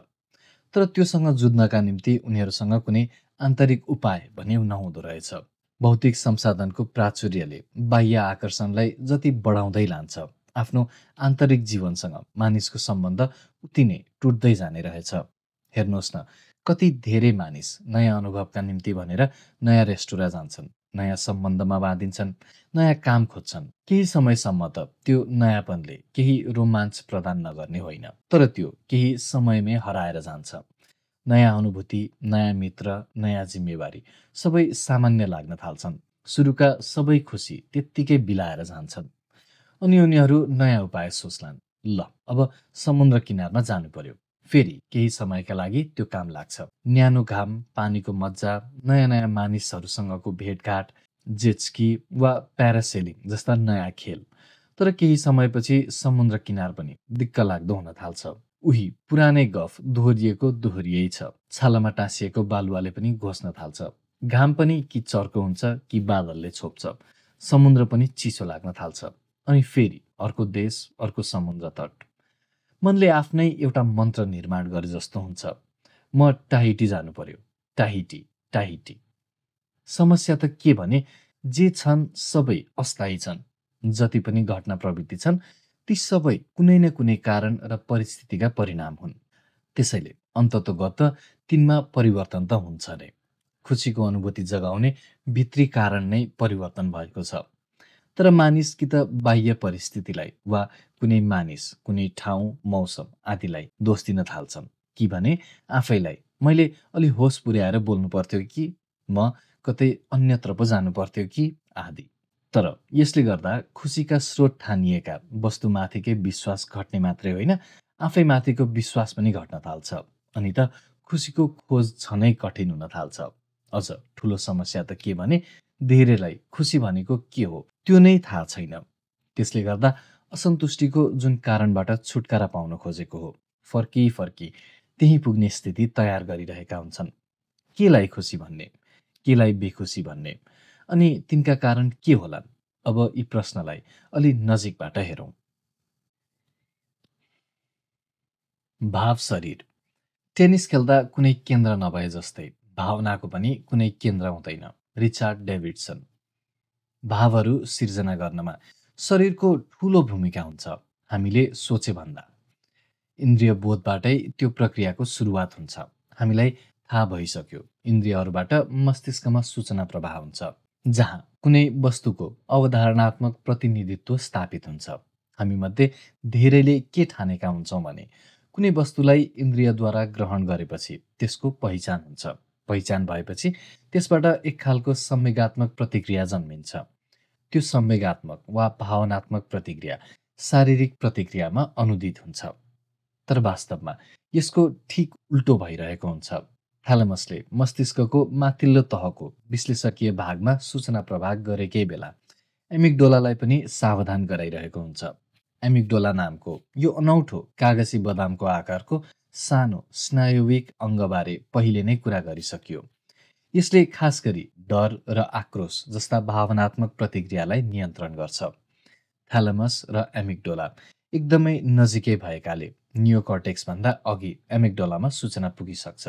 तर त्योसँग जुझ्नका निम्ति उनीहरूसँग कुनै आन्तरिक उपाय भने नहुँदो रहेछ। भौतिक संसाधनको प्राचुर्यले बाह्य आकर्षणलाई जति बढाउँदै लान्छ, आफ्नो आन्तरिक जीवनसँग मानिसको सम्बन्ध उति नै टुट्दै जाने रहेछ। हेर्नुहोस् न, कति धेरै मानिस नयाँ अनुभवका निम्ति भनेर नयाँ रेस्टुरेन्ट जान्छन्, नयाँ सम्बन्धमा बाँधिन्छन्, नयाँ काम खोज्छन्। केही समयसम्म त त्यो नयाँपनले केही रोमाञ्च प्रदान नगर्ने होइन, तर त्यो केही समयमै हराएर जान्छ। नयाँ अनुभूति, नयाँ मित्र, नयाँ जिम्मेवारी सबै सामान्य लाग्न थाल्छन्। सुरुका सबै खुसी त्यत्तिकै बिलाएर जान्छन्। अनि उनीहरू नयाँ उपाय सोच्लान्। ल, अब समुद्र किनारमा जानु पर्यो। फेरि केही समयका लागि त्यो काम लाग्छ। न्यानो घाम, पानीको मज्जा, नयाँ नयाँ मानिसहरूसँगको भेटघाट, जेटस्की वा प्यारासेलिङ जस्ता नयाँ खेल। तर केही समयपछि समुद्र किनार पनि दिक्क लाग्दो हुन थाल्छ। उही पुरानै गफ दोहोरियै छ। छालामा टाँसिएको बालुवाले पनि घोच्न थाल्छ। घाम पनि कि चर्को हुन्छ कि बादलले छोप्छ। समुद्र पनि चिसो लाग्न थाल्छ। अनि फेरि अर्को देश, अर्को समुद्र तट। मनले आफ्नै एउटा मन्त्र निर्माण गरे जस्तो हुन्छ। म टाहिटी जानु पर्यो। टाहिटी, टाहिटी। समस्या त के भने जे छन् सबै अस्थायी छन्। जति पनि घटना प्रवृत्ति छन् ती सबै कुनै न कुनै कारण र परिस्थितिका परिणाम हुन्। त्यसैले अन्ततोगत तिनमा परिवर्तन त हुन्छ नै। खुसीको अनुभूति जगाउने भित्री कारण नै परिवर्तन भएको छ। तर मानिस कि त बाह्य परिस्थितिलाई वा कुनै मानिस, कुनै ठाउँ, मौसम आदिलाई दोष दिन थाल्छन्, कि भने आफैलाई मैले अलि होस पुर्याएर बोल्नु पर्थ्यो कि म कतै अन्यत्र पो जानु पर्थ्यो कि आदि। तर यसले गर्दा खुसीका स्रोत ठानिएका वस्तुमाथिकै विश्वास घट्ने मात्रै होइन, आफैमाथिको विश्वास पनि घट्न थाल्छ। अनि त खुसीको खोज झनै कठिन हुन थाल्छ। अझ ठुलो समस्या त के भने धेरैलाई खुसी भनेको के हो त्यो नै थाहा छैन। त्यसले गर्दा असन्तुष्टिको जुन कारणबाट छुटकारा पाउन खोजेको हो, फर्की फर्की त्यही पुग्ने स्थिति तयार गरिरहेका हुन्छन्। केलाई खुसी भन्ने, केलाई बेखुसी भन्ने, अनि तिनका कारण के होलान्? अब यी प्रश्नलाई अलि नजिकबाट हेरौँ। भाव शरीर। टेनिस खेल्दा कुनै केन्द्र नभए जस्तै भावनाको पनि कुनै केन्द्र हुँदैन। Richard Davidson. भावहरू सिर्जना गर्नमा शरीरको ठूलो भूमिका हुन्छ, हामीले सोचे भन्दा। इन्द्रिय बोधबाटै त्यो प्रक्रियाको सुरुवात हुन्छ। हामीलाई थाहा भइसक्यो, इन्द्रियहरूबाट मस्तिष्कमा सूचना प्रवाह हुन्छ, जहाँ कुनै वस्तुको अवधारणात्मक प्रतिनिधित्व स्थापित हुन्छ। हामीमध्ये धेरैले के ठानेका हुन्छौँ भने कुनै वस्तुलाई इन्द्रियद्वारा ग्रहण गरेपछि त्यसको पहिचान हुन्छ। पहिचान भएपछि त्यसबाट एक खालको संवेगात्मक प्रतिक्रिया जन्मिन्छ। त्यो संवेगात्मक वा भावनात्मक प्रतिक्रिया शारीरिक प्रतिक्रियामा अनुदित हुन्छ। तर वास्तवमा यसको ठिक उल्टो भइरहेको हुन्छ। थ्यालेमसले मस्तिष्कको माथिल्लो तहको विश्लेषकीय भागमा सूचना प्रवाह गरेकै बेला एमिगडोलालाई पनि सावधान गराइरहेको हुन्छ। एमिगडोला नामको यो अनौठो कागजी बदामको आकारको सानो स्नायुविक अङ्गबारे पहिले नै कुरा गरिसकियो। यसले खास गरी डर र आक्रोश जस्ता भावनात्मक प्रतिक्रियालाई नियन्त्रण गर्छ। थ्यालेमस र एमिगडोला एकदमै नजिकै भएकाले नियोकर्टेक्सभन्दा अघि एमिगडोलामा सूचना पुगिसक्छ।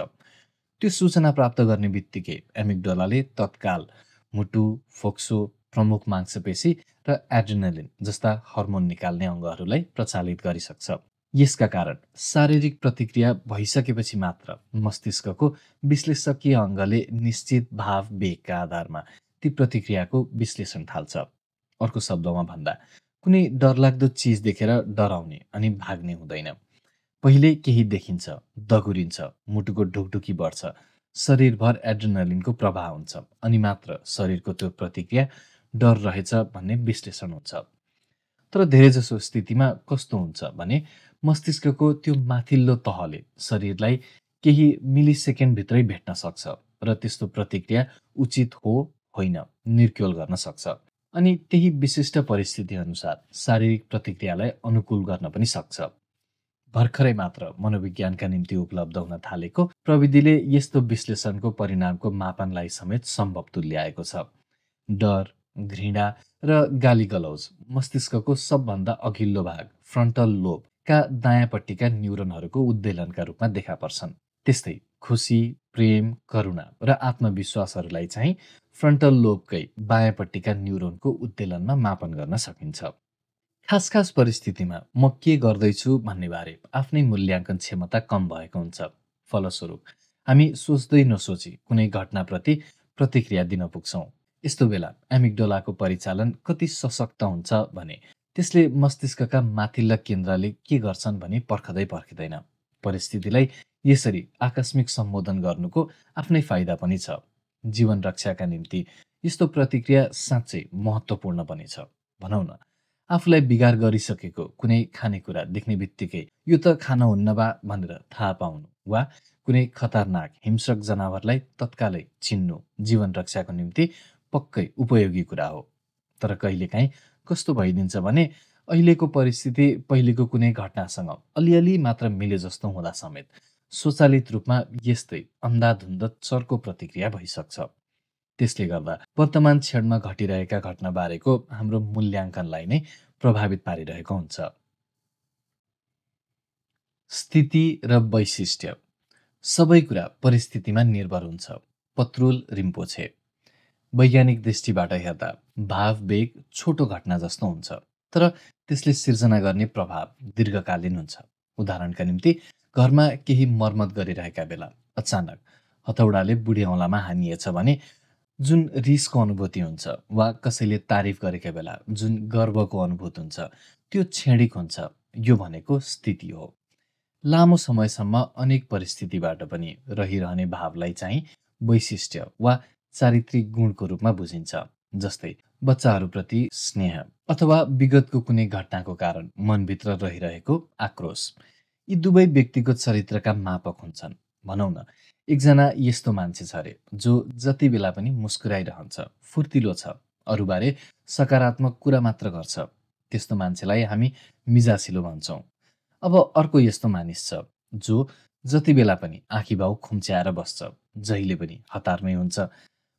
त्यो सूचना प्राप्त गर्ने बित्तिकै एमिगडोलाले तत्काल मुटु, फोक्सो, प्रमुख मांसपेशी र एड्रिनलिन जस्ता हर्मोन निकाल्ने अङ्गहरूलाई प्रचालित गरिसक्छ। यसका कारण शारीरिक प्रतिक्रिया भइसकेपछि मात्र मस्तिष्कको विश्लेषकीय अङ्गले निश्चित भाव वेगका आधारमा ती प्रतिक्रियाको विश्लेषण थाल्छ। अर्को शब्दमा भन्दा कुनै डरलाग्दो चिज देखेर डराउने अनि भाग्ने हुँदैन। पहिले केही देखिन्छ, दगुरिन्छ, मुटुको ढुकढुकी बढ्छ, शरीरभर एड्रिनलिनको प्रवाह हुन्छ, अनि मात्र शरीरको त्यो प्रतिक्रिया डर रहेछ भन्ने विश्लेषण हुन्छ। तर धेरैजसो स्थितिमा कस्तो हुन्छ भने मस्तिष्कको त्यो माथिल्लो तहले शरीरलाई केही मिलिसेकेन्डभित्रै भेट्न सक्छ र त्यस्तो प्रतिक्रिया उचित हो होइन निर्क्योल गर्न सक्छ, अनि त्यही विशिष्ट परिस्थिति अनुसार शारीरिक प्रतिक्रियालाई अनुकूल गर्न पनि सक्छ। भर्खरै मात्र मनोविज्ञानका निम्ति उपलब्ध हुन थालेको प्रविधिले यस्तो विश्लेषणको परिणामको मापनलाई समेत सम्भव तुल्याएको छ। डर, घृणा र गालीगलौज मस्तिष्कको सबभन्दा अघिल्लो भाग फ्रन्टल लोबका दायाँपट्टिका न्युरोनहरूको उद्वेलनका रूपमा देखा पर्छन्। त्यस्तै खुसी, प्रेम, करुणा र आत्मविश्वासहरूलाई चाहिँ फ्रन्टल लोबकै बायाँपट्टिका न्युरोनको उद्वेलनमा मापन गर्न सकिन्छ। खास परिस्थितिमा म के गर्दैछु भन्ने बारे आफ्नै मूल्याङ्कन क्षमता कम भएको हुन्छ। फलस्वरूप हामी सोच्दै नसोची कुनै घटनाप्रति प्रतिक्रिया दिन पुग्छौँ। यस्तो बेला एमिगडोलाको परिचालन कति सशक्त हुन्छ भने त्यसले मस्तिष्कका माथिल्ला केन्द्रले के गर्छन् भनी पर्खिँदैन। परिस्थितिलाई यसरी आकस्मिक सम्बोधन गर्नुको आफ्नै फाइदा पनि छ। जीवन रक्षाका निम्ति यस्तो प्रतिक्रिया साँच्चै महत्त्वपूर्ण पनि छ। भनौँ न, आफूलाई बिगार गरिसकेको कुनै खानेकुरा देख्ने बित्तिकै यो त खान हुन्न बा भनेर थाहा पाउनु, वा कुनै खतरनाक हिंस्रक जनावरलाई तत्कालै चिन्नु जीवन रक्षाको निम्ति पक्कै उपयोगी कुरा हो। तर कहिलेकाहीँ कस्तो भइदिन्छ भने अहिलेको परिस्थिति पहिलेको कुनै घटनासँग अलिअलि मात्र मिले जस्तो हुँदा समेत स्वचालित रूपमा यस्तै अन्धाधुन्द चर्को प्रतिक्रिया भइसक्छ। त्यसले गर्दा वर्तमान क्षणमा घटिरहेका घटनाबारेको हाम्रो मूल्याङ्कनलाई नै प्रभावित पारिरहेको हुन्छ। स्थिति र वैशिष्ट्य। सबै कुरा परिस्थितिमा निर्भर हुन्छ। पत्रुल रिम्पोछे। वैज्ञानिक दृष्टिबाट हेर्दा भाववेग छोटो घटना जस्तो हुन्छ, तर त्यसले सिर्जना गर्ने प्रभाव दीर्घकालीन हुन्छ। उदाहरणका निम्ति घरमा केही मर्मत गरिरहेका बेला अचानक हथौडाले बुढी औँलामा हानिएछ भने जुन रिसको अनुभूति हुन्छ, वा कसैले तारिफ गरेका बेला जुन गर्वको अनुभूति हुन्छ, त्यो क्षणिक हुन्छ। यो भनेको स्थिति हो। लामो समयसम्म अनेक परिस्थितिबाट पनि रहिरहने भावलाई चाहिँ वैशिष्ट्य वा चारित्रिक गुणको रूपमा बुझिन्छ। जस्तै बच्चाहरूप्रति स्नेह अथवा विगतको कुनै घटनाको कारण मनभित्र रहिरहेको आक्रोश। यी दुवै व्यक्तिगत चरित्रका मापक हुन्छन्। भनौँ न, एकजना यस्तो मान्छे छ अरे जो जति बेला पनि मुस्कुराइरहन्छ, फुर्तिलो छ, अरूबारे सकारात्मक कुरा मात्र गर्छ। त्यस्तो मान्छेलाई हामी मिजासिलो भन्छौँ। अब अर्को यस्तो मानिस छ जो जति बेला पनि आँखीभाउ खुम्च्याएर बस्छ, जहिले पनि हतारमै हुन्छ,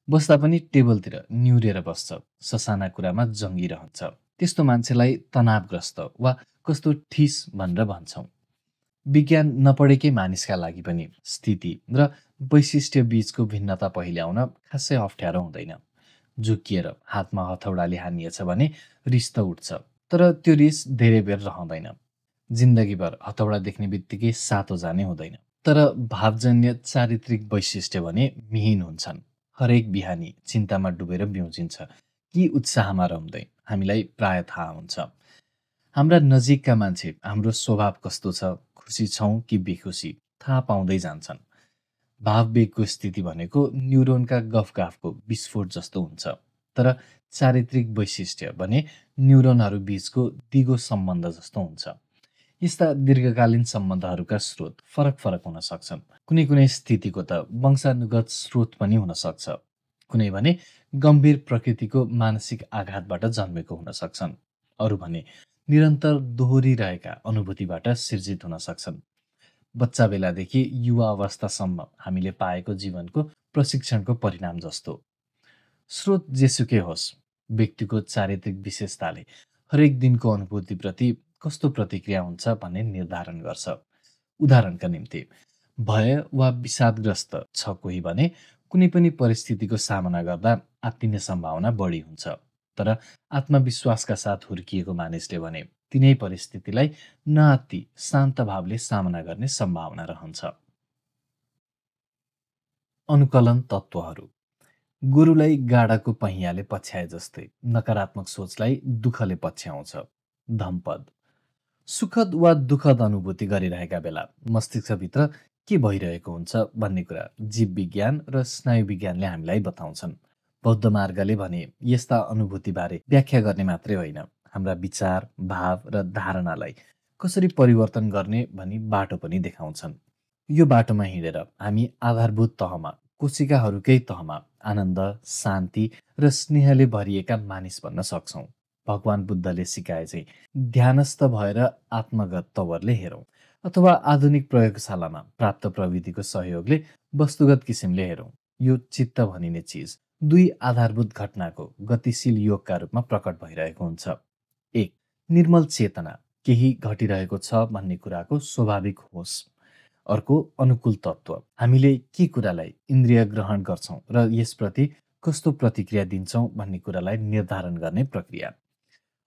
बस्दा पनि टेबलतिर निहुरेर बस्छ, ससाना कुरामा जङ्गिरहन्छ। त्यस्तो मान्छेलाई तनावग्रस्त वा कस्तो ठिस भनेर भन्छौँ। विज्ञान नपढेकै मानिसका लागि पनि स्थिति र वैशिष्ट्य बीचको भिन्नता पहिल्याउन खासै अप्ठ्यारो हुँदैन। झुक्किएर हातमा हथौडाले हानिएछ भने रिस त उठ्छ, तर त्यो रिस धेरै बेर रहँदैन। जिन्दगीभर हथौडा देख्ने बित्तिकै सातो जाने हुँदैन। तर भावजन्य चारित्रिक वैशिष्ट्य भने मिहिन हुन्छन्। हरेक बिहानी चिन्तामा डुबेर बिउजिन्छ कि उत्साहमा रम्दै, हामीलाई प्राय थाहा हुन्छ। हाम्रा नजिकका मान्छे हाम्रो स्वभाव कस्तो छ, खुसी छौँ कि बेखुसी, थाहा पाउँदै जान्छन्। भाववेगको स्थिति भनेको न्युरोनका गफगाफको विस्फोट जस्तो हुन्छ। तर चारित्रिक वैशिष्ट्य भने न्युरोनहरू बीचको दिगो सम्बन्ध जस्तो हुन्छ। यस्ता दीर्घकालीन सम्बन्धहरूका स्रोत फरक फरक हुन सक्छन्। कुनै कुनै स्थितिको त वंशानुगत स्रोत पनि हुन सक्छ। कुनै भने गम्भीर प्रकृतिको मानसिक आघातबाट जन्मेको हुन सक्छन्। अरू भने निरन्तर दोहोरिरहेका अनुभूतिबाट सिर्जित हुन सक्छन्। बच्चा बेलादेखि युवा अवस्थासम्म हामीले पाएको जीवनको प्रशिक्षणको परिणाम जस्तो। स्रोत जेसुकै होस्, व्यक्तिको चारित्रिक विशेषताले हरेक दिनको अनुभूतिप्रति कस्तो प्रतिक्रिया हुन्छ भन्ने निर्धारण गर्छ। उदाहरणका निम्ति, भय वा विषादग्रस्त छ कोही भने कुनै पनि परिस्थितिको सामना गर्दा आत्तिने सम्भावना बढी हुन्छ। तर आत्मविश्वासका साथ हुर्किएको मानिसले भने तिनै परिस्थितिलाई नआत्ती शान्त भावले सामना गर्ने सम्भावना रहन्छ। अनुकलन तत्त्वहरू। गोरुलाई गाडाको पहियाले पछ्याए जस्तै नकारात्मक सोचलाई दुःखले पछ्याउँछ। धम्पद। सुखद वा दुःखद अनुभूति गरिरहेका बेला मस्तिष्कभित्र के भइरहेको हुन्छ भन्ने कुरा जीव विज्ञान र स्नायु विज्ञानले हामीलाई बताउँछन्। बौद्ध मार्गले भने यस्ता अनुभूतिबारे व्याख्या गर्ने मात्रै होइन, हाम्रा विचार, भाव र धारणालाई कसरी परिवर्तन गर्ने भनी बाटो पनि देखाउँछन्। यो बाटोमा हिँडेर हामी आधारभूत तहमा, कोशिकाहरूकै तहमा आनन्द, शान्ति र स्नेहले भरिएका मानिस बन्न सक्छौँ। भगवान बुद्धले सिकाए चाहिँ ध्यानस्थ भएर आत्मगत तवरले हेरौँ, अथवा आधुनिक प्रयोगशालामा प्राप्त प्रविधिको सहयोगले वस्तुगत किसिमले हेरौँ। यो चित्त भनिने चिज दुई आधारभूत घटनाको गतिशील योगका रूपमा प्रकट भइरहेको हुन्छ। एक, निर्मल चेतना, केही घटिरहेको छ भन्ने कुराको स्वाभाविक होस। अर्को, अनुकूल तत्त्व, हामीले के कुरालाई इन्द्रिय ग्रहण गर्छौँ र यसप्रति कस्तो प्रतिक्रिया दिन्छौँ भन्ने कुरालाई निर्धारण गर्ने प्रक्रिया।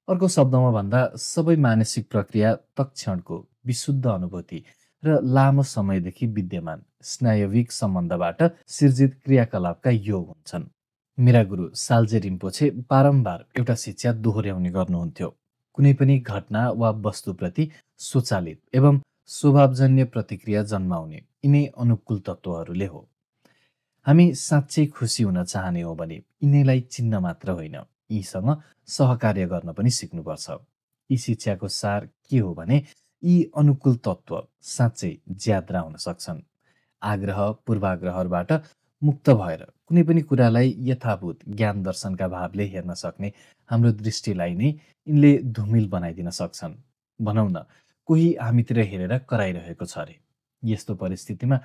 अर्को शब्दमा भन्दा सबै मानसिक प्रक्रिया तत्क्षणको विशुद्ध अनुभूति र लामो समयदेखि विद्यमान स्नायविक सम्बन्धबाट सिर्जित क्रियाकलापका योग हुन्छन्। मेरा गुरु साल्जे रिम्पोछे बारम्बार एउटा शिक्षा दोहोर्याउने गर्नुहुन्थ्यो। कुनै पनि घटना वा वस्तुप्रति स्वचालित एवं स्वभावजन्य प्रतिक्रिया जन्माउने यिनै अनुकूल तत्त्वहरूले हो। हामी साँच्चै खुसी हुन चाहने हो भने यिनैलाई चिन्न मात्र होइन, यीसँग सहकार्य गर्न पनि सिक्नुपर्छ। यी शिक्षाको सार के हो भने यी अनुकूल तत्त्व साँच्चै ज्याद्रा हुन सक्छन्। आग्रह पूर्वाग्रहबाट मुक्त भएर कुनै पनि कुरालाई यथाभूत ज्ञान दर्शनका भावले हेर्न सक्ने हाम्रो दृष्टिलाई नै यिनले धुमिल बनाइदिन सक्छन्। भनौँ न, कोही हामीतिर हेरेर कराइरहेको छ अरे। यस्तो परिस्थितिमा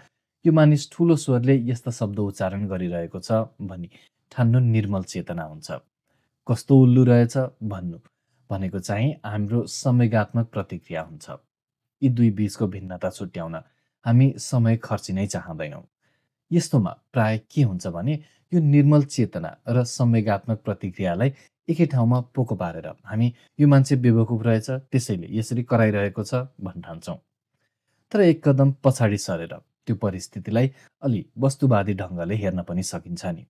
यो मानिस ठुलो स्वरले यस्ता शब्द उच्चारण गरिरहेको छ भनी ठान्नु निर्मल चेतना हुन्छ। कस्तो उल्लु रहेछ भन्नु भनेको चाहिँ हाम्रो संवेगात्मक प्रतिक्रिया हुन्छ। यी दुई बीचको भिन्नता छुट्याउन हामी समय खर्चिनै चाहँदैनौँ। यस्तोमा प्राय के हुन्छ भने यो निर्मल चेतना र संवेगात्मक प्रतिक्रियालाई एकै ठाउँमा पोको पारेर हामी यो मान्छे बेवकुफ रहेछ त्यसैले यसरी कराइरहेको छ भन्ठान्छौँ। तर एक कदम पछाडि सरेर त्यो परिस्थितिलाई अलि वस्तुवादी ढङ्गले हेर्न पनि सकिन्छ नि।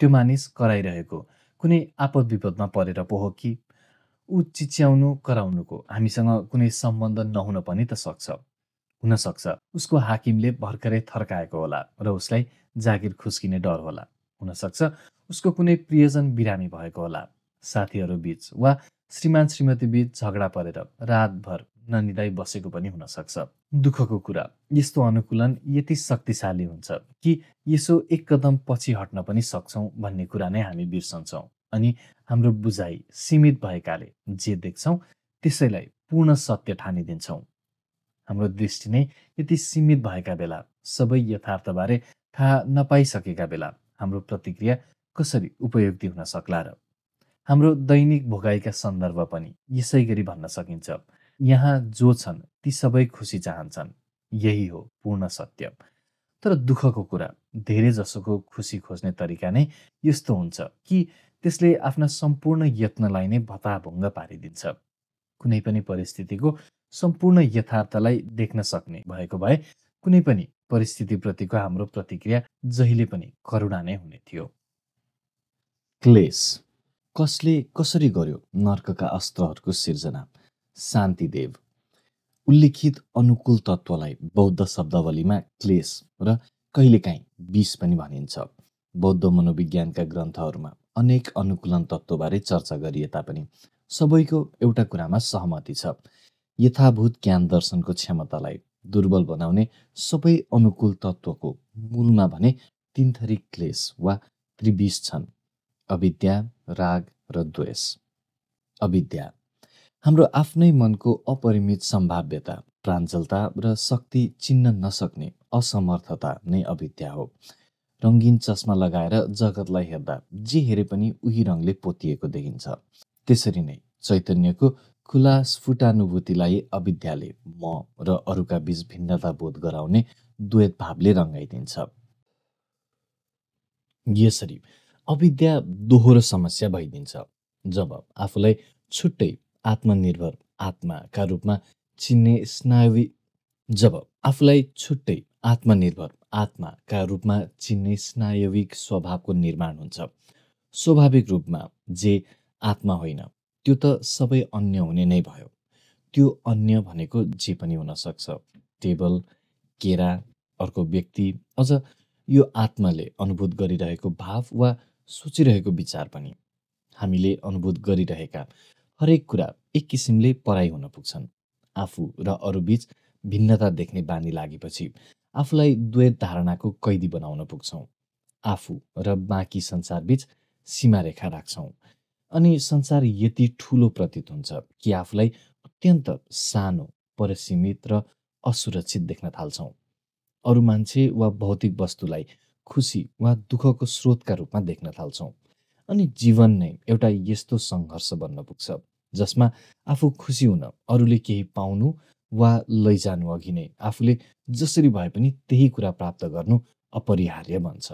त्यो मानिस कराइरहेको कुनै आपद विपदमा परेर पो हो कि ऊ चिच्याउनु कराउनुको हामीसँग कुनै सम्बन्ध नहुन पनि त सक्छ। हुन सक्छ उसको हाकिमले भर्खरै थर्काएको होला र उसलाई जागिर खुस्किने डर होला। हुन सक्छ उसको कुनै प्रियजन बिरामी भएको होला। साथीहरू बीच वा श्रीमान श्रीमती बीच झगडा परेर रातभर ननिदाई बसेको पनि हुन सक्छ। दुःखको कुरा, यस्तो अनुकूलन यति शक्तिशाली हुन्छ कि यसो एक कदम पछि हट्न पनि सक्छौँ भन्ने कुरा नै हामी बिर्सन्छौँ। अनि हाम्रो बुझाइ सीमित भएकाले जे देख्छौँ त्यसैलाई पूर्ण सत्य ठानिदिन्छौँ। हाम्रो दृष्टि नै यति सीमित भएका बेला, सबै यथार्थबारे थाहा नपाइसकेका बेला हाम्रो प्रतिक्रिया कसरी उपयोगी हुन सक्ला र? हाम्रो दैनिक भोगाइका सन्दर्भ पनि यसै गरी भन्न सकिन्छ। यहाँ जो छन् ती सबै खुसी चाहन्छन्। यही हो पूर्ण सत्य। तर दुःखको कुरा, धेरै जसोको खुसी खोज्ने तरिका नै यस्तो हुन्छ कि त्यसले आफ्ना सम्पूर्ण यत्नलाई नै भताभुङ्ग पारिदिन्छ। कुनै पनि परिस्थितिको सम्पूर्ण यथार्थलाई देख्न सक्ने भएको भए कुनै पनि परिस्थितिप्रतिको हाम्रो प्रतिक्रिया जहिले पनि करुणा नै हुने थियो। क्लेश कसले कसरी गर्यो नर्कका अस्त्रहरूको सिर्जना? शान्तिदेव। उल्लिखित अनुकूल तत्त्वलाई बौद्ध शब्दावलीमा क्लेश र कहिलेकाहीँ विष पनि भनिन्छ। बौद्ध मनोविज्ञानका ग्रन्थहरूमा अनेक अनुकूलन तत्त्वबारे चर्चा गरिए तापनि सबैको एउटा कुरामा सहमति छ। यथाभूत ज्ञान दर्शनको क्षमतालाई दुर्बल बनाउने सबै अनुकूल तत्त्वको मूलमा भने तीन थरी क्लेश वा त्रिविष छन्: अविद्या, राग र द्वेष। अविद्या हाम्रो आफ्नै मनको अपरिमित सम्भाव्यता, प्राञ्जलता र शक्ति चिन्न नसक्ने असमर्थता नै अविद्या हो। रङ्गीन चस्मा लगाएर जगतलाई हेर्दा जे हेरे पनि उही रङले पोतिएको देखिन्छ। त्यसरी नै चैतन्यको खुला स्फुटानुभूतिलाई अविद्याले म र अरूका बीच भिन्नता बोध गराउने द्वैत भावले रङ्गाइदिन्छ। यसरी अविद्या दोहोरो समस्या भइदिन्छ। जब आफूलाई छुट्टै आत्मनिर्भर आत्माका रूपमा चिन्ने स्नायविक स्वभावको निर्माण हुन्छ। स्वाभाविक रूपमा जे आत्मा होइन त्यो त सबै अन्य हुने नै भयो। त्यो अन्य भनेको जे पनि हुन सक्छ, टेबल, केरा, अर्को व्यक्ति, अझ यो आत्माले अनुभूत गरिरहेको भाव वा सोचिरहेको विचार पनि। हामीले अनुभूत गरिरहेका हरेक कुरा एक किसिमले पराई हुन पुग्छन्। आफू र अरू बीच भिन्नता देख्ने बानी लागेपछि आफूलाई द्वैत धारणाको कैदी बनाउन पुग्छौँ। आफू र बाँकी संसार बीच सीमारेखा राख्छौँ। अनि संसार यति ठुलो प्रतीत हुन्छ कि आफूलाई अत्यन्त सानो, परिसीमित र असुरक्षित देख्न थाल्छौँ। अरू मान्छे वा भौतिक वस्तुलाई खुसी वा दुःखको स्रोतका रूपमा देख्न थाल्छौँ। अनि जीवन नै एउटा यस्तो सङ्घर्ष बन्न पुग्छ जसमा आफू खुसी हुन अरूले केही पाउनु वा लैजानु अघि नै आफूले जसरी भए पनि त्यही कुरा प्राप्त गर्नु अपरिहार्य बन्छ।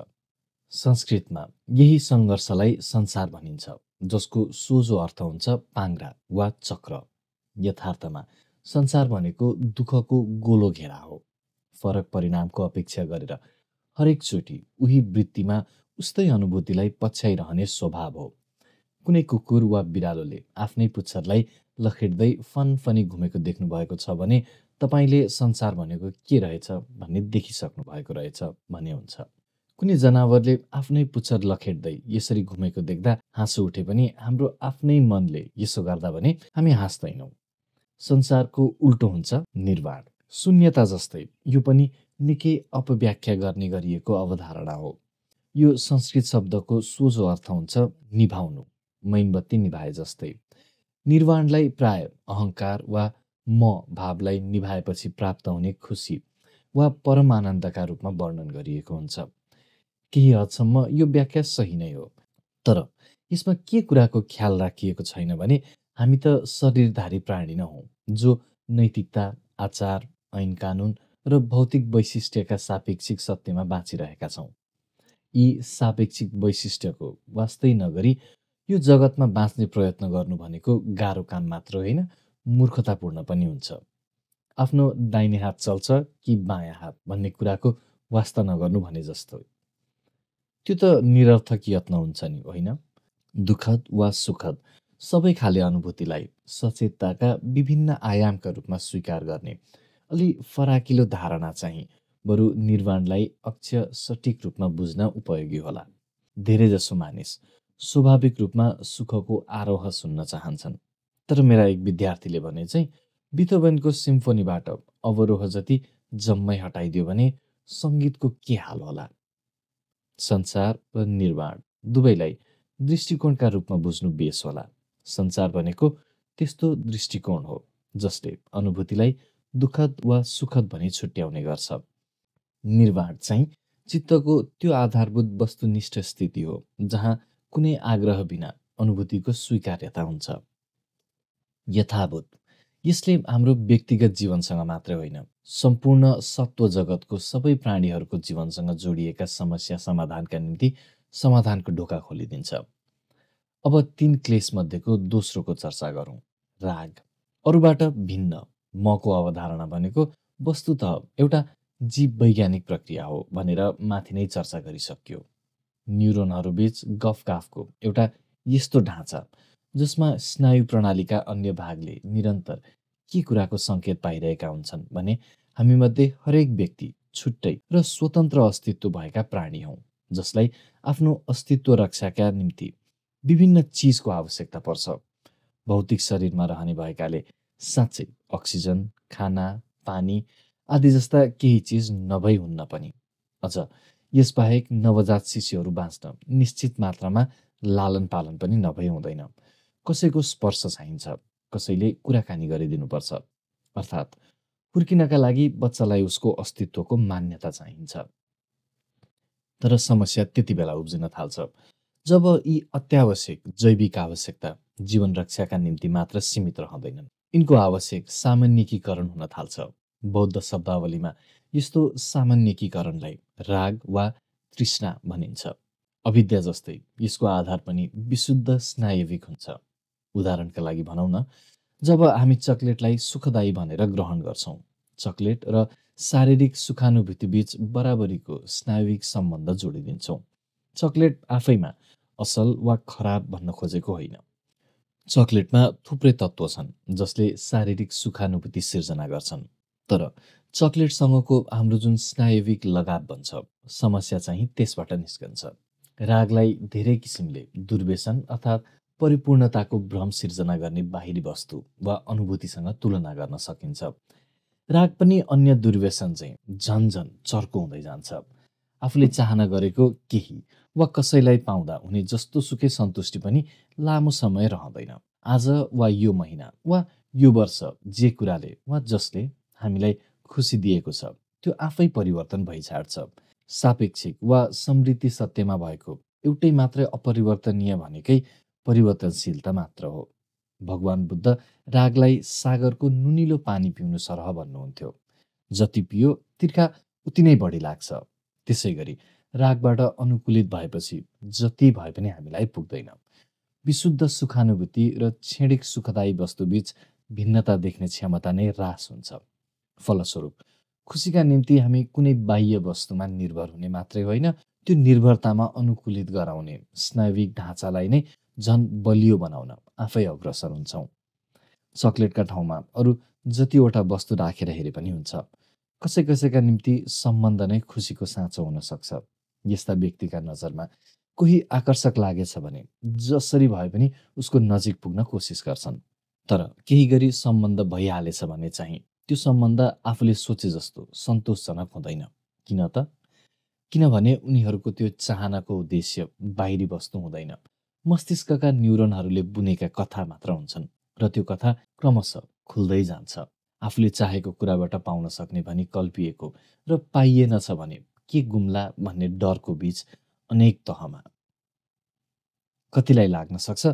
संस्कृतमा यही सङ्घर्षलाई संसार भनिन्छ, जसको सोझो अर्थ हुन्छ पाङ्ग्रा वा चक्र। यथार्थमा संसार भनेको दुःखको गोलो घेरा हो। फरक परिणामको अपेक्षा गरेर हरेक चोटि उही वृत्तिमा उस्तै अनुभूतिलाई पछ्याइरहने स्वभाव हो। कुनै कुकुर वा बिरालोले आफ्नै पुच्छरलाई लखेट्दै फनफनी घुमेको देख्नु भएको छ भने तपाईँले संसार भनेको के रहेछ भन्ने देखिसक्नु भएको रहेछ भन्ने हुन्छ। कुनै जनावरले आफ्नै पुच्छर लखेट्दै यसरी घुमेको देख्दा हाँसो उठे पनि हाम्रो आफ्नै मनले यसो गर्दा भने हामी हाँस्दैनौँ। संसारको उल्टो हुन्छ निर्वाण, शून्यता जस्तै यो पनि निकै अपव्याख्या गर्ने गरिएको अवधारणा हो। यो संस्कृत शब्दको सोझो अर्थ हुन्छ निभाउनु, मैनबत्ती निभाए जस्तै। निर्वाणलाई प्राय अहङ्कार वा म भावलाई निभाएपछि प्राप्त हुने खुसी वा परम आनन्दका रूपमा वर्णन गरिएको हुन्छ। केही हदसम्म यो व्याख्या सही नै हो। तर यसमा के कुराको ख्याल राखिएको छैन भने हामी त शरीरधारी प्राणी न हौँ जो नैतिकता, आचार, ऐन कानुन र भौतिक वैशिष्ट्यका सापेक्षिक सत्यमा बाँचिरहेका छौँ। यी सापेक्षिक वैशिष्ट्यको वास्तै नगरी यो जगतमा बाँच्ने प्रयत्न गर्नु भनेको गाह्रो काम मात्र होइन, मूर्खतापूर्ण पनि हुन्छ। आफ्नो दाहिने हात चल्छ कि बायाँ हात भन्ने कुराको वास्ता नगर्नु भने जस्तो। त्यो त निरर्थक यत्न हुन्छ नि, होइन? दुःखद वा सुखद सबै खाले अनुभूतिलाई सचेतताका विभिन्न आयामका रूपमा स्वीकार गर्ने अलि फराकिलो धारणा चाहिँ बरु निर्वाणलाई अक्षर सठिक रूपमा बुझ्न उपयोगी होला। धेरैजसो मानिस स्वाभाविक रूपमा सुखको आरोह सुन्न चाहन्छन्, तर मेरा एक विद्यार्थीले भने चाहिँ बिथोभनको सिम्फोनीबाट अवरोह जति जम्मै हटाइदियो भने सङ्गीतको के हाल होला। संसार र निर्वाण दुवैलाई दृष्टिकोणका रूपमा बुझ्नु बेस होला। संसार भनेको त्यस्तो दृष्टिकोण हो जसले अनुभूतिलाई दुःखद वा सुखद भनी छुट्याउने गर्छ। निर्वाण चाहिँ चित्तको त्यो आधारभूत वस्तुनिष्ठ स्थिति हो जहाँ कुनै आग्रह बिना अनुभूतिको स्वीकार्यता हुन्छ। यथाभूत यसले हाम्रो व्यक्तिगत जीवनसँग मात्रै होइन, सम्पूर्ण सत्व जगतको सबै प्राणीहरूको जीवनसँग जोडिएका समस्या समाधानका निम्ति समाधानको ढोका खोलिदिन्छ। अब 3 क्लेश मध्येको दोस्रोको चर्चा गरौँ, राग। अरूबाट भिन्न मको अवधारणा भनेको वस्तुतः एउटा जीव वैज्ञानिक प्रक्रिया हो भनेर माथि नै चर्चा गरिसकियो। न्युरोनहरूबीच गफगाफको एउटा यस्तो ढाँचा जसमा स्नायु प्रणालीका अन्य भागले निरन्तर के कुराको सङ्केत पाइरहेका हुन्छन् भने हामीमध्ये हरेक व्यक्ति छुट्टै र स्वतन्त्र अस्तित्व भएका प्राणी हौँ, जसलाई आफ्नो अस्तित्व रक्षाका निम्ति विभिन्न चिजको आवश्यकता पर्छ। भौतिक शरीरमा रहने भएकाले साँच्चै अक्सिजन, खाना, पानी आदि जस्ता केही चिज नभई हुन्न पनि। अझ यसबाहेक नवजात शिशुहरू बाँच्न निश्चित मात्रामा लालन पालन पनि नभई हुँदैन। कसैको स्पर्श चाहिन्छ, कसैले कुराकानी गरिदिनुपर्छ, अर्थात् हुर्किनका लागि बच्चालाई उसको अस्तित्वको मान्यता चाहिन्छ। तर समस्या त्यति बेला उब्जिन थाल्छ जब यी अत्यावश्यक जैविक आवश्यकता जीवन रक्षाका निम्ति मात्र सीमित रहँदैनन्। यिनको आवश्यक सामान्यकीकरण हुन थाल्छ। बौद्ध शब्दावलीमा यस्तो सामान्यकीकरणलाई राग वा तृष्णा भनिन्छ। अविद्या जस्तै यसको आधार पनि विशुद्ध स्नायविक हुन्छ। उदाहरणका लागि भनौँ न, जब हामी चकलेटलाई सुखदायी भनेर ग्रहण गर्छौँ, चकलेट र शारीरिक सुखानुभूति बीच बराबरीको स्नायविक सम्बन्ध जोडिदिन्छौँ। चकलेट आफैमा असल वा खराब भन्न खोजेको होइन। चकलेटमा थुप्रै तत्त्व छन् जसले शारीरिक सुखानुभूति सिर्जना गर्छन्। तर चकलेटसँगको हाम्रो जुन स्नायविक लगाव बन्छ, समस्या चाहिँ त्यसबाट निस्कन्छ। रागलाई धेरै किसिमले दुर्व्यसन अर्थात् परिपूर्णताको भ्रम सिर्जना गर्ने बाहिरी वस्तु वा अनुभूतिसँग तुलना गर्न सकिन्छ। राग पनि अन्य दुर्व्यसन चाहिँ झन्झन चर्को हुँदै जान्छ। आफूले चाहना गरेको केही वा कसैलाई पाउँदा हुने जस्तो सुकै सन्तुष्टि पनि लामो समय रहँदैन। आज वा यो महिना वा यो वर्ष जे कुराले वा जसले हामीलाई खुसी दिएको छ त्यो आफै परिवर्तन भइछाड्छ। सापेक्षिक वा समृद्धि सत्यमा भएको एउटै मात्रै अपरिवर्तनीय भनेकै परिवर्तनशीलता मात्र हो। भगवान बुद्ध रागलाई सागरको नुनिलो पानी पिउनु सरह भन्नुहुन्थ्यो। जति पियो तिर्खा उति नै बढी लाग्छ। त्यसै गरी रागबाट अनुकूलित भएपछि जति भए पनि हामीलाई पुग्दैन। विशुद्ध सुखानुभूति र क्षणिक सुखदायी वस्तुबीच भिन्नता देख्ने क्षमता नै ह्रास हुन्छ। फलस्वरूप खुसीका निम्ति हामी कुनै बाह्य वस्तुमा निर्भर हुने मात्रै होइन, त्यो निर्भरतामा अनुकूलित गराउने स्नायविक ढाँचालाई नै झन बलियो बनाउन आफै अग्रसर हुन्छौँ। चकलेटका ठाउँमा अरू जतिवटा वस्तु राखेर हेरे पनि हुन्छ। कसै कसैका निम्ति सम्बन्ध नै खुसीको साँचो हुन सक्छ। यस्ता व्यक्तिका नजरमा कोही आकर्षक लागेछ भने जसरी भए पनि उसको नजिक पुग्न कोसिस गर्छन्। तर केही गरी सम्बन्ध भइहालेछ भने चाहिँ त्यो सम्बन्ध आफूले सोचे जस्तो सन्तोषजनक हुँदैन। किन त? किनभने उनीहरूको त्यो चाहनाको उद्देश्य बाहिरी वस्तु हुँदैन, मस्तिष्कका न्युरोनहरूले बुनेका कथा मात्र हुन्छन् र त्यो कथा क्रमशः खुल्दै जान्छ। आफूले चाहेको कुराबाट पाउन सक्ने भनी कल्पिएको र पाइएनछ भने के गुम्ला भन्ने डरको बीच अनेक तहमा। कतिलाई लाग्न सक्छ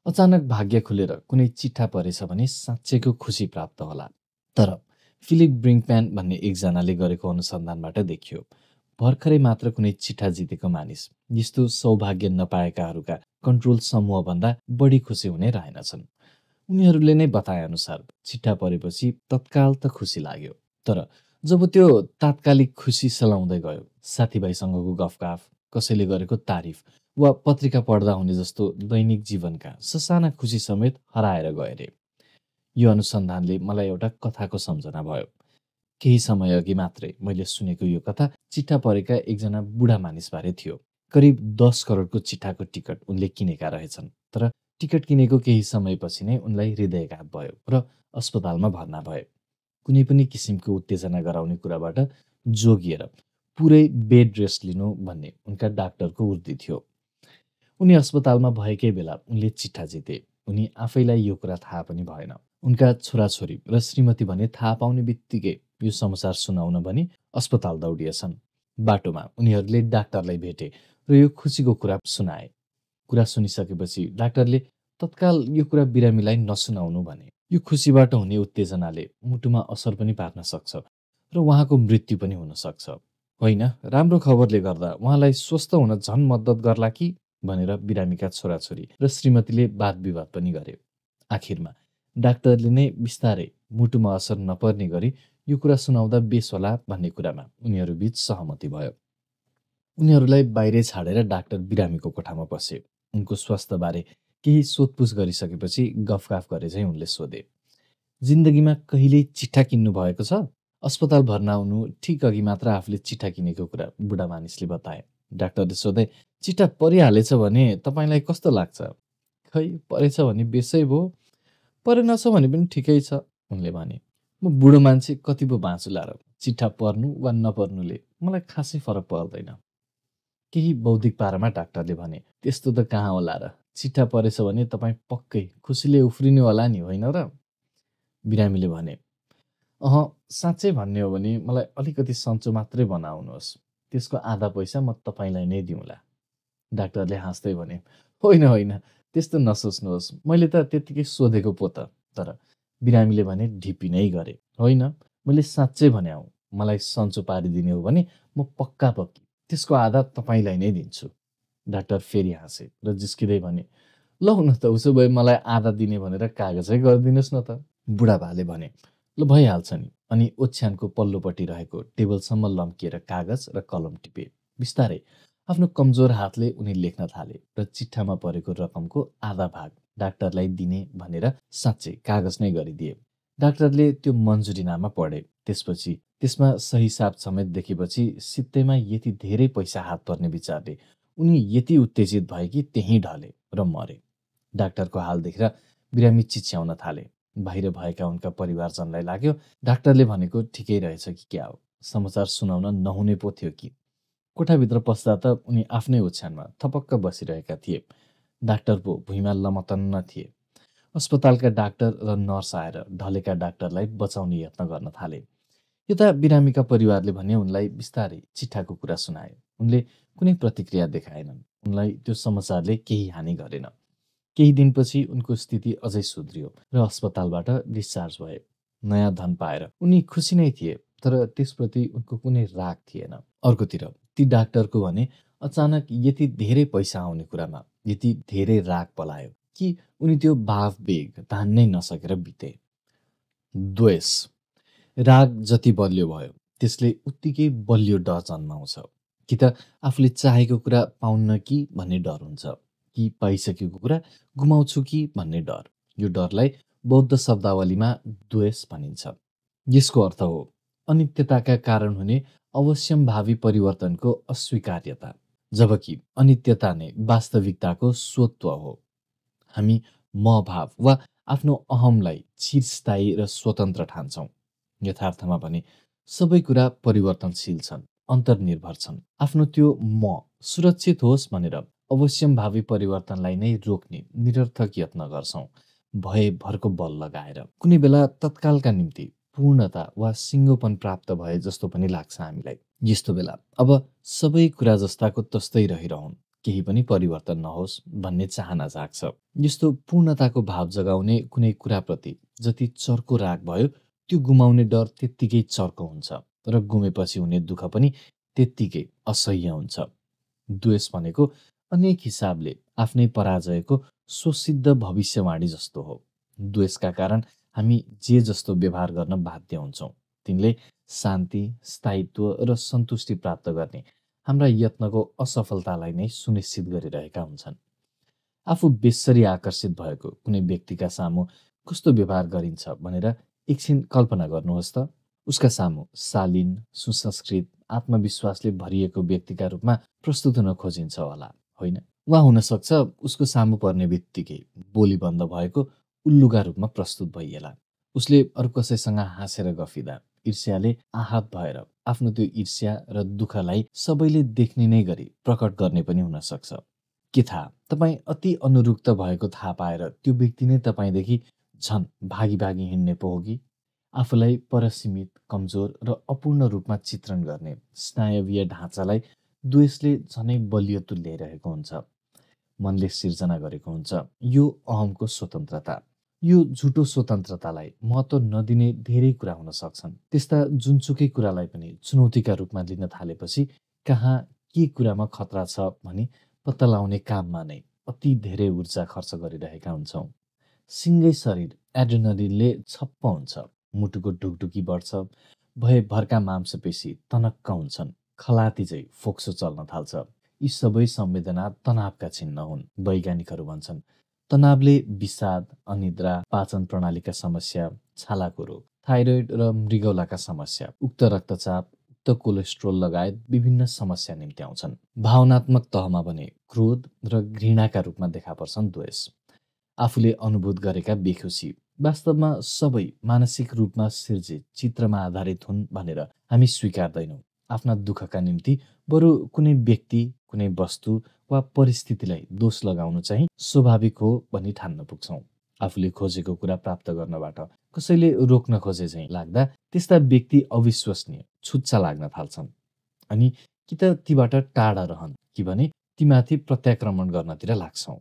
अचानक भाग्य खुलेर कुनै चिट्ठा परेछ भने साँच्चैको खुसी प्राप्त होला। तर फिलिप ब्रिङप्यान भन्ने एकजनाले गरेको अनुसन्धानबाट देखियो भर्खरै मात्र कुनै चिट्ठा जितेको मानिस यस्तो सौभाग्य नपाएकाहरूका कन्ट्रोल समूहभन्दा बढी खुसी हुने रहेनछन्। उनीहरूले नै बताए अनुसार चिट्ठा परेपछि तत्काल त खुसी लाग्यो, तर जब त्यो तात्कालिक खुसी सलाउँदै गयो, साथीभाइसँगको गफगाफ, कसैले गरेको तारिफ वा पत्रिका पढ्दा हुने जस्तो दैनिक जीवनका ससाना खुसी समेत हराएर गए रे। यो अनुसन्धानले मलाई एउटा कथाको सम्झना भयो। केही समय अघि मात्रै मैले सुनेको यो कथा चिठा परेका एकजना बुढा मानिसबारे थियो। करिब 10 करोडको चिठाको टिकट उनले किनेका रहेछन्। तर टिकट किनेको केही समयपछि नै उनलाई हृदयघात भयो र अस्पतालमा भर्ना भए। कुनै पनि किसिमको उत्तेजना गराउने कुराबाट जोगिएर पुरै बेड रेस्ट लिनु भन्ने उनका डाक्टरको उर्दी थियो। उनी अस्पतालमा भएकै बेला उनले चिठा जिते। उनी आफैलाई यो कुरा थाहा पनि भएन। उनका छोराछोरी र श्रीमती भने थाहा पाउने बित्तिकै यो समाचार सुनाउन भनी अस्पताल दौडिएछन्। बाटोमा उनीहरूले डाक्टरलाई भेटे र यो खुसीको कुरा सुनाए। कुरा सुनिसकेपछि डाक्टरले तत्काल यो कुरा बिरामीलाई नसुनाउनु भने। यो खुसीबाट हुने उत्तेजनाले मुटुमा असर पनि पार्न सक्छ र उहाँको मृत्यु पनि हुन सक्छ। होइन, राम्रो खबरले गर्दा उहाँलाई स्वस्थ हुन झन मद्दत गर्ला कि भनेर बिरामीका छोराछोरी र श्रीमतीले वाद विवाद पनि गरे। आखिरमा डाक्टरले नै बिस्तारै मुटुमा असर नपर्ने गरी यो कुरा सुनाउँदा बेस होला भन्ने कुरामा उनीहरूबीच सहमति भयो। उनीहरूलाई बाहिरै छाडेर डाक्टर बिरामीको कोठामा पसे। उनको स्वास्थ्यबारे केही सोधपुछ गरिसकेपछि गफगाफ गरे चाहिँ उनले सोधे, जिन्दगीमा कहिल्यै चिठा किन्नु भएको छ? अस्पताल भर्ना हुनु ठिक अघि मात्र आफूले चिठा किनेको कुरा बुढा मानिसले बताए। डाक्टरले सोधे, चिठा परिहालेछ भने तपाईँलाई कस्तो लाग्छ? खै परेछ भने बेसै भयो, परेनछ भने पनि ठिकै छ उनले भने। म बुढो मान्छे कति पो बाँचुला र चिठा पर्नु वा नपर्नुले मलाई खासै फरक पर्दैन। केही बौद्धिक पारामा डाक्टरले भने, त्यस्तो त कहाँ होला र, चिठा परेछ भने तपाईँ पक्कै खुसीले उफ्रिनु होला नि, होइन र? बिरामीले भने, साँच्चै भन्ने हो भने मलाई अलिकति सन्चो मात्रै बनाउनुहोस्, त्यसको आधा पैसा म तपाईँलाई नै दिउँला। डाक्टरले हाँस्दै भने, होइन होइन, त्यस्तो नसोच्नुहोस्, मैले त त्यत्तिकै सोधेको पो त। तर बिरामीले भने ढिपी नै गरे, होइन, मैले साँच्चै भने हौ, मलाई सन्चो पारिदिने हो भने म पक्का पक्की त्यसको आधा तपाईँलाई नै दिन्छु। डाक्टर फेरि हाँसे र जिस्किँदै भने, लौ न त, उसो भए मलाई आधा दिने भनेर कागजै गरिदिनुहोस् न त। बुढाबाले भने, ल भइहाल्छ नि। अनि ओछ्यानको पल्लोपट्टि रहेको टेबलसम्म लम्किएर कागज र कलम टिपे। बिस्तारै आफ्नो कमजोर हातले उनी लेख्न थाले र चिट्ठामा परेको रकमको आधा भाग डाक्टरलाई दिने भनेर साँच्चै कागज नै गरिदिए। डाक्टरले त्यो मन्जुरीनामा पढे। त्यसपछि त्यसमा सही साप समेत देखेपछि सित्तैमा यति धेरै पैसा हात पर्ने विचारले उनी यति उत्तेजित भए कि त्यहीँ ढले र मरे। डाक्टरको हाल देखेर बिरामी चिच्याउन थाले। बाहिर भएका उनका परिवारजनलाई लाग्यो डाक्टरले भनेको ठिकै रहेछ कि क्या हो, समाचार सुनाउन नहुने पो थियो कि। कोठाभित्र पस्दा त उनी आफ्नै ओछ्यानमा थपक्क बसिरहेका थिए। डाक्टर पो भुइँमा लमतन्न थिए। अस्पतालका डाक्टर र नर्स आएर ढलेका डाक्टरलाई बचाउने यत्न गर्न थाले। यता बिरामीका परिवारले भने उनलाई बिस्तारै चिठाको कुरा सुनाए। उनले कुनै प्रतिक्रिया देखाएनन्। उनलाई त्यो समाचारले केही हानि गरेन। केही दिनपछि उनको स्थिति अझै सुध्रियो र अस्पतालबाट डिस्चार्ज भए। नयाँ धन पाएर उनी खुसी नै थिए, तर त्यसप्रति उनको कुनै राग थिएन। अर्कोतिर ती डाक्टरको भने अचानक यति धेरै पैसा आउने कुरामा यति धेरै राग पलायो कि उनी त्यो भाववेग तान्नै नसकेर बिते। द्वेष। राग जति बलियो भयो त्यसले उत्तिकै बलियो डर जन्माउँछ। कि त आफूले चाहेको कुरा पाउन्न कि भन्ने डर हुन्छ, कि पाइसकेको कुरा गुमाउँछु कि भन्ने डर। यो डरलाई बौद्ध शब्दावलीमा द्वेष भनिन्छ। यसको अर्थ हो अनित्यताका कारण हुने अवश्यम्भावी परिवर्तनको अस्वीकार्यता, जबकि अनित्यता नै वास्तविकताको स्वत्व हो। हामी म भाव वा आफ्नो अहमलाई चिरस्थायी र स्वतन्त्र ठान्छौँ। यथार्थमा भने सबै कुरा परिवर्तनशील छन्, अन्तर्निर्भर छन्। आफ्नो त्यो म सुरक्षित होस् भनेर अवश्यम्भावी परिवर्तनलाई नै रोक्ने निरर्थक यत्न गर्छौँ, भयभरको बल लगाएर। कुनै बेला तत्कालका निम्ति पूर्णता वा सिङ्गोपन प्राप्त भए जस्तो पनि लाग्छ हामीलाई। यस्तो बेला अब सबै कुरा जस्ताको तस्तै रहिरहन्, केही पनि परिवर्तन नहोस् भन्ने चाहना जाग्छ। यस्तो पूर्णताको भाव जगाउने कुनै कुराप्रति जति चर्को राग भयो त्यो गुमाउने डर त्यत्तिकै चर्को हुन्छ र गुमेपछि हुने दुःख पनि त्यत्तिकै असह्य हुन्छ। द्वेष भनेको अनेक हिसाबले आफ्नै पराजयको स्वसिद्ध भविष्यवाणी जस्तो हो। द्वेषका कारण हामी जे जस्तो व्यवहार गर्न बाध्य हुन्छौँ, तिनले शान्ति, स्थायित्व र सन्तुष्टि प्राप्त गर्ने हाम्रा यत्नको असफलतालाई नै सुनिश्चित गरिरहेका हुन्छन्। आफू बेसरी आकर्षित भएको कुनै व्यक्तिका सामु कस्तो व्यवहार गरिन्छ भनेर एकछिन कल्पना गर्नुहोस् त। उसका सामु शालीन, सुसंस्कृत, आत्मविश्वासले भरिएको व्यक्तिका रूपमा प्रस्तुत हुन खोजिन्छ होला, होइन? वा हुन सक्छ उसको सामु पर्ने बित्तिकै बोली बन्द भएको उल्लुका रूपमा प्रस्तुत भइएला। उसले अरू कसैसँग हाँसेर गफिँदा ईर्ष्याले आहत भएर आफ्नो त्यो ईर्ष्या र दुःखलाई सबैले देख्ने नै गरी प्रकट गर्ने पनि हुन सक्छ। के थाहा, तपाईँ अति अनुरुक्त भएको थाहा पाएर त्यो व्यक्ति नै तपाईँदेखि झन् भागी भागी हिँड्ने पो हो कि? आफूलाई परसीमित, कमजोर र अपूर्ण रूपमा चित्रण गर्ने स्नायवीय ढाँचालाई द्वेषले झनै बलियो तुल्याइरहेको हुन्छ। मनले सिर्जना गरेको हुन्छ यो अहमको स्वतन्त्रता। यो झुटो स्वतन्त्रतालाई महत्त्व नदिने धेरै कुरा हुन सक्छन्। त्यस्ता जुनसुकै कुरालाई पनि चुनौतीका रूपमा लिन थालेपछि कहाँ के कुरामा खतरा छ भनी पत्ता लगाउने काममा नै अति धेरै ऊर्जा खर्च गरिरहेका हुन्छौँ। सिङ्गै शरीर एड्रेनलिनले छप्प हुन्छ, मुटुको ढुकढुकी बढ्छ, भयभरका मांसपेशी तनक्क हुन्छन्, खलाती चाहिँ फोक्सो चल्न थाल्छ। यी सबै संवेदना तनावका चिन्ह हुन्। वैज्ञानिकहरू भन्छन् तनावले विषाद, अनिद्रा, पाचन प्रणालीका समस्या, छालाको रोग, थाइरोइड र मृगौलाका समस्या, उक्त रक्तचाप, उक्त कोलेस्ट्रोल लगायत विभिन्न समस्या निम्त्याउँछन्। भावनात्मक तहमा भने क्रोध र घृणाका रूपमा देखा पर्छन् द्वेष। आफूले अनुभूत गरेका बेखुसी वास्तवमा सबै मानसिक रूपमा सिर्जित चित्रमा आधारित हुन् भनेर हामी स्वीकार्दैनौँ। आफ्ना दुःखका निम्ति बरु कुनै व्यक्ति, कुनै वस्तु वा परिस्थितिलाई दोष लगाउनु चाहिँ स्वाभाविक हो भनी ठान्न पुग्छौँ। आफूले खोजेको कुरा प्राप्त गर्नबाट कसैले रोक्न खोजे चाहिँ लाग्दा त्यस्ता व्यक्ति अविश्वसनीय, छुच्चा लाग्न थाल्छन्। अनि कि त तीबाट टाढा रहन् कि भने तीमाथि प्रत्याक्रमण गर्नतिर लाग्छौँ।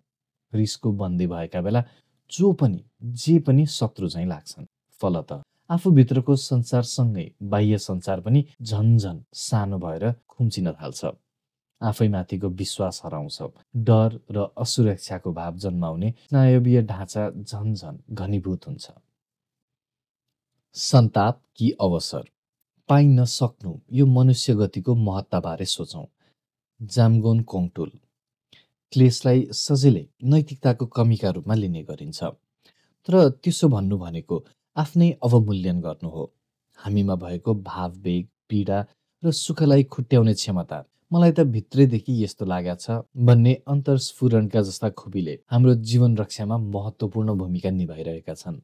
रिसको बन्दी भएका बेला जो पनि जे पनि शत्रु चाहिँ लाग्छन्। फलत आफूभित्रको संसारसँगै बाह्य संसार पनि झन्झन सानो भएर खुम्चिन थाल्छ। आफैमाथिको विश्वास हराउँछ। डर र असुरक्षाको भाव जन्माउने स्नायवीय ढाँचा झन्झन घनीभूत हुन्छ। सन्ताप कि अवसर पाइन सक्नु यो मनुष्य गतिको महत्ताबारे सोचौँ। जामगोन कोङटुल क्लेशलाई सजिलै नैतिकताको कमीका रूपमा लिने गरिन्छ। तर त्यसो भन्नु भनेको आफ्नै अवमूल्यन गर्नु हो। हामीमा भएको भाववेग, पीडा र सुखलाई खुट्याउने क्षमता मलाई त भित्रैदेखि यस्तो लागेको छ भन्ने अन्तर्स्फुरणका जस्ता खुबीले हाम्रो जीवन रक्षामा महत्त्वपूर्ण भूमिका निभाइरहेका छन्।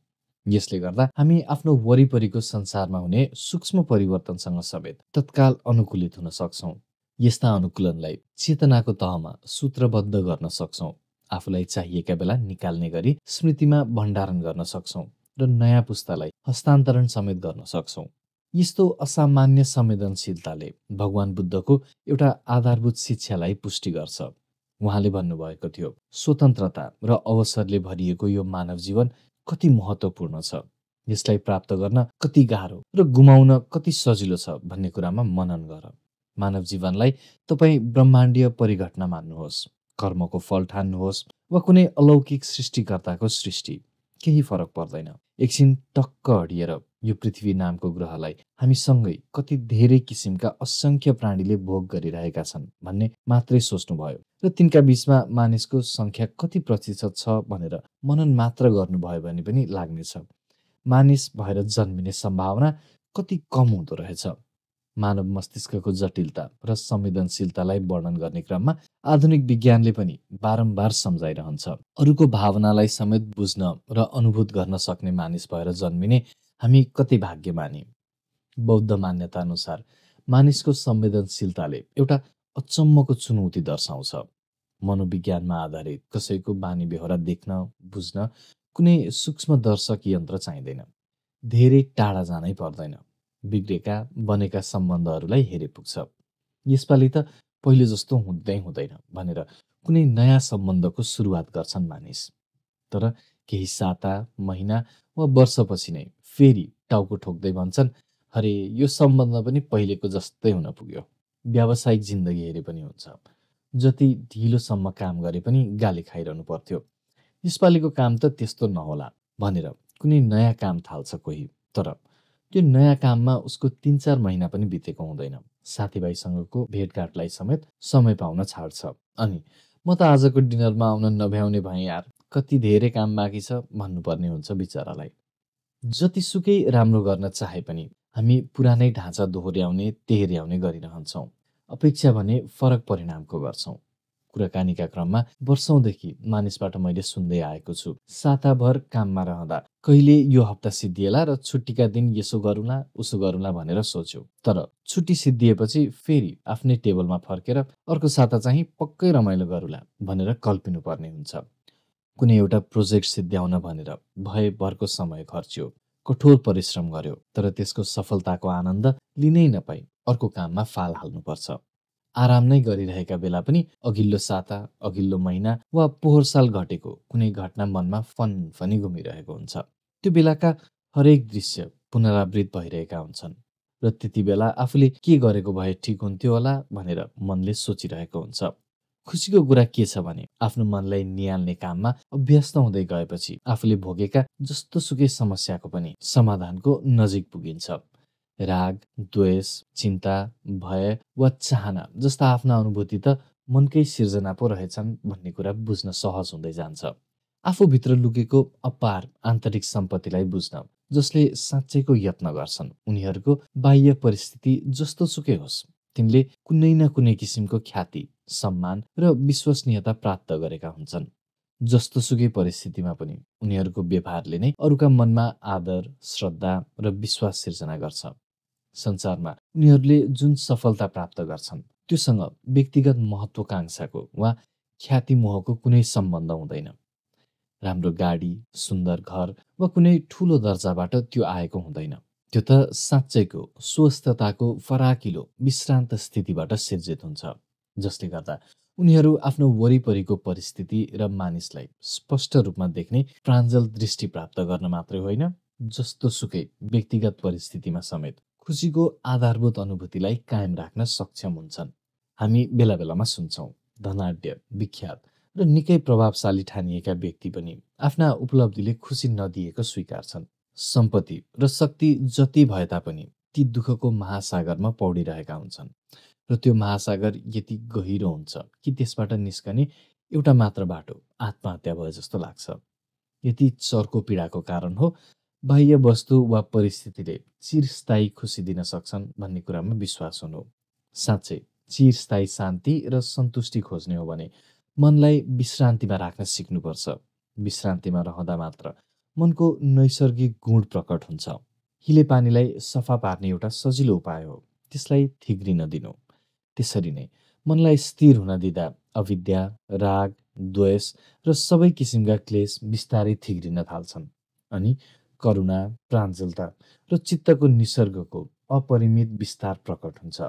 यसले गर्दा हामी आफ्नो वरिपरिको संसारमा हुने सूक्ष्म परिवर्तनसँग समेत तत्काल अनुकूलित हुन सक्छौँ। यस्ता अनुकूलनलाई चेतनाको तहमा सूत्रबद्ध गर्न सक्छौँ। आफूलाई चाहिएका बेला निकाल्ने गरी स्मृतिमा भण्डारण गर्न सक्छौँ र नयाँ पुस्तालाई हस्तान्तरण समेत गर्न सक्छौँ। यस्तो असामान्य संवेदनशीलताले भगवान बुद्धको एउटा आधारभूत शिक्षालाई पुष्टि गर्छ। उहाँले भन्नुभएको थियो, स्वतन्त्रता र अवसरले भरिएको यो मानव जीवन कति महत्त्वपूर्ण छ, यसलाई प्राप्त गर्न कति गाह्रो र गुमाउन कति सजिलो छ भन्ने कुरामा मनन गर। मानव जीवनलाई तपाईँ ब्रह्माण्डीय परिघटना मान्नुहोस्, कर्मको फल ठान्नुहोस् वा कुनै अलौकिक सृष्टिकर्ताको सृष्टि, केही फरक पर्दैन। एकछिन टक्क अडिएर यो पृथ्वी नामको ग्रहलाई हामीसँगै कति धेरै किसिमका असङ्ख्य प्राणीले भोग गरिरहेका छन् भन्ने मात्रै सोच्नुभयो र तिनका बीचमा मानिसको सङ्ख्या कति प्रतिशत छ भनेर मनन मात्र गर्नुभयो भने पनि लाग्नेछ मानिस भएर जन्मिने सम्भावना कति कम हुँदो रहेछ। मानव मस्तिष्कको जटिलता र संवेदनशीलतालाई वर्णन गर्ने क्रममा आधुनिक विज्ञानले पनि बारम्बार सम्झाइरहन्छ। अरूको भावनालाई समेत बुझ्न र अनुभूत गर्न सक्ने मानिस भएर जन्मिने हामी कति भाग्यमानी। बौद्ध मान्यता अनुसार मानिसको संवेदनशीलताले एउटा अचम्मको चुनौती दर्शाउँछ। मनोविज्ञानमा आधारित कसैको बानी बेहोरा देख्न, बुझ्न कुनै सूक्ष्म दर्शक यन्त्र चाहिँदैन। धेरै टाढा जानै पर्दैन। बिग्रेका बनेका सम्बन्धहरूलाई हेरे पुग्छ। यसपालि त पहिले जस्तो हुँदैन भनेर कुनै नयाँ सम्बन्धको सुरुवात गर्छन् मानिस। तर केही साता, महिना वा वर्षपछि नै फेरि टाउको ठोक्दै भन्छन्, अरे यो सम्बन्ध पनि पहिलेको जस्तै हुन पुग्यो। व्यावसायिक जिन्दगी हेरे पनि हुन्छ। जति ढिलोसम्म काम गरे पनि गाली खाइरहनु पर्थ्यो। यसपालिको काम त त्यस्तो नहोला भनेर कुनै नयाँ काम थाल्छ कोही। तर त्यो नयाँ काममा उसको 3-4 महिना पनि बितेको हुँदैन। साथीभाइसँगको भेटघाटलाई समेत समय पाउन छाड्छ। अनि म त आजको डिनरमा आउन नभ्याउने भएँ यार, कति धेरै काम बाँकी छ भन्नुपर्ने हुन्छ बिचरालाई। जतिसुकै राम्रो गर्न चाहे पनि हामी पुरानै ढाँचा दोहोर्याउने तेह्र्याउने गरिरहन्छौँ। अपेक्षा भने फरक परिणामको गर्छौँ। कुराकानीका क्रममा वर्षौंदेखि मानिसबाट मैले सुन्दै आएको छु, साताभर काममा रहँदा कहिले यो हप्ता सिद्धिएला र छुट्टीका दिन यसो गरौँला उसो गरौँला भनेर सोच्यो। तर छुट्टी सिद्धिएपछि फेरि आफ्नै टेबलमा फर्केर अर्को साता चाहिँ पक्कै रमाइलो गरौँला भनेर कल्पिनु पर्ने हुन्छ। कुनै एउटा प्रोजेक्ट सिद्ध्याउन भनेर भयभरको समय खर्च्यो, कठोर परिश्रम गर्यो, तर त्यसको सफलताको आनन्द लिनै नपाई अर्को काममा फाल हाल्नुपर्छ। आराम नै गरिरहेका बेला पनि अघिल्लो साता, अघिल्लो महिना वा पोहोर साल घटेको कुनै घटना मनमा फनफनी घुमिरहेको हुन्छ। त्यो बेलाका हरेक दृश्य पुनरावृत्त भइरहेका हुन्छन् र त्यति बेला आफूले के गरेको भए ठिक हुन्थ्यो होला भनेर मनले सोचिरहेको हुन्छ। खुसीको कुरा के छ भने आफ्नो मनलाई निहाल्ने काममा अभ्यस्त हुँदै गएपछि आफूले भोगेका जस्तोसुकै समस्याको पनि समाधानको नजिक पुगिन्छ। राग, द्वेष, चिन्ता, भय वा चाहना जस्ता आफ्ना अनुभूति त मनकै सिर्जना पो रहेछन् भन्ने कुरा बुझ्न सहज हुँदै जान्छ। आफूभित्र लुकेको अपार आन्तरिक सम्पत्तिलाई बुझ्न जसले साँच्चैको यत्न गर्छन्, उनीहरूको बाह्य परिस्थिति जस्तोसुकै होस्, तिनले कुनै न कुनै किसिमको ख्याति, सम्मान र विश्वसनीयता प्राप्त गरेका हुन्छन्। जस्तोसुकै परिस्थितिमा पनि उनीहरूको व्यवहारले नै अरूका मनमा आदर, श्रद्धा र विश्वास सिर्जना गर्छ। संसारमा उनीहरूले जुन सफलता प्राप्त गर्छन् त्योसँग व्यक्तिगत महत्त्वाकांक्षाको वा ख्याति मोहको कुनै सम्बन्ध हुँदैन। राम्रो गाडी, सुन्दर घर वा कुनै ठूलो दर्जाबाट त्यो आएको हुँदैन। त्यो त साँच्चैको स्वस्थताको फराकिलो विश्रान्त स्थितिबाट सिर्जित हुन्छ, जसले गर्दा उनीहरू आफ्नो वरिपरिको परिस्थिति र मानिसलाई स्पष्ट रूपमा देख्ने प्राञ्जल दृष्टि प्राप्त गर्न मात्रै होइन, जस्तोसुकै व्यक्तिगत परिस्थितिमा समेत खुसीको आधारभूत अनुभूतिलाई कायम राख्न सक्षम हुन्छन्। हामी बेला बेलामा सुन्छौँ, धनाढ्य, विख्यात र निकै प्रभावशाली ठानिएका व्यक्ति पनि आफ्ना उपलब्धिले खुसी नदिएको स्वीकार्छन्। सम्पत्ति र शक्ति जति भए तापनि ती दुःखको महासागरमा पौडिरहेका हुन्छन् र त्यो महासागर यति गहिरो हुन्छ कि त्यसबाट निस्कने एउटा मात्र बाटो आत्महत्या भए जस्तो लाग्छ। यति चर्को पीडाको कारण हो बाह्य वस्तु वा परिस्थितिले चिरस्थायी खुसी दिन सक्छन् भन्ने कुरामा विश्वास हुनु। साँच्चै चिरस्थायी शान्ति र सन्तुष्टि खोज्ने हो भने मनलाई विश्रान्तिमा राख्न सिक्नुपर्छ। विश्रान्तिमा रहँदा मात्र मनको नैसर्गिक गुण प्रकट हुन्छ। हिले पानीलाई सफा पार्ने एउटा सजिलो उपाय हो, त्यसलाई थिग्रिन दिनु। त्यसरी नै मनलाई स्थिर हुन दिँदा अविद्या, राग, द्वेष र सबै किसिमका क्लेश बिस्तारै थिग्रिन थाल्छन् अनि करुणा, प्राञ्जलता र चित्तको निसर्गको अपरिमित विस्तार प्रकट हुन्छ।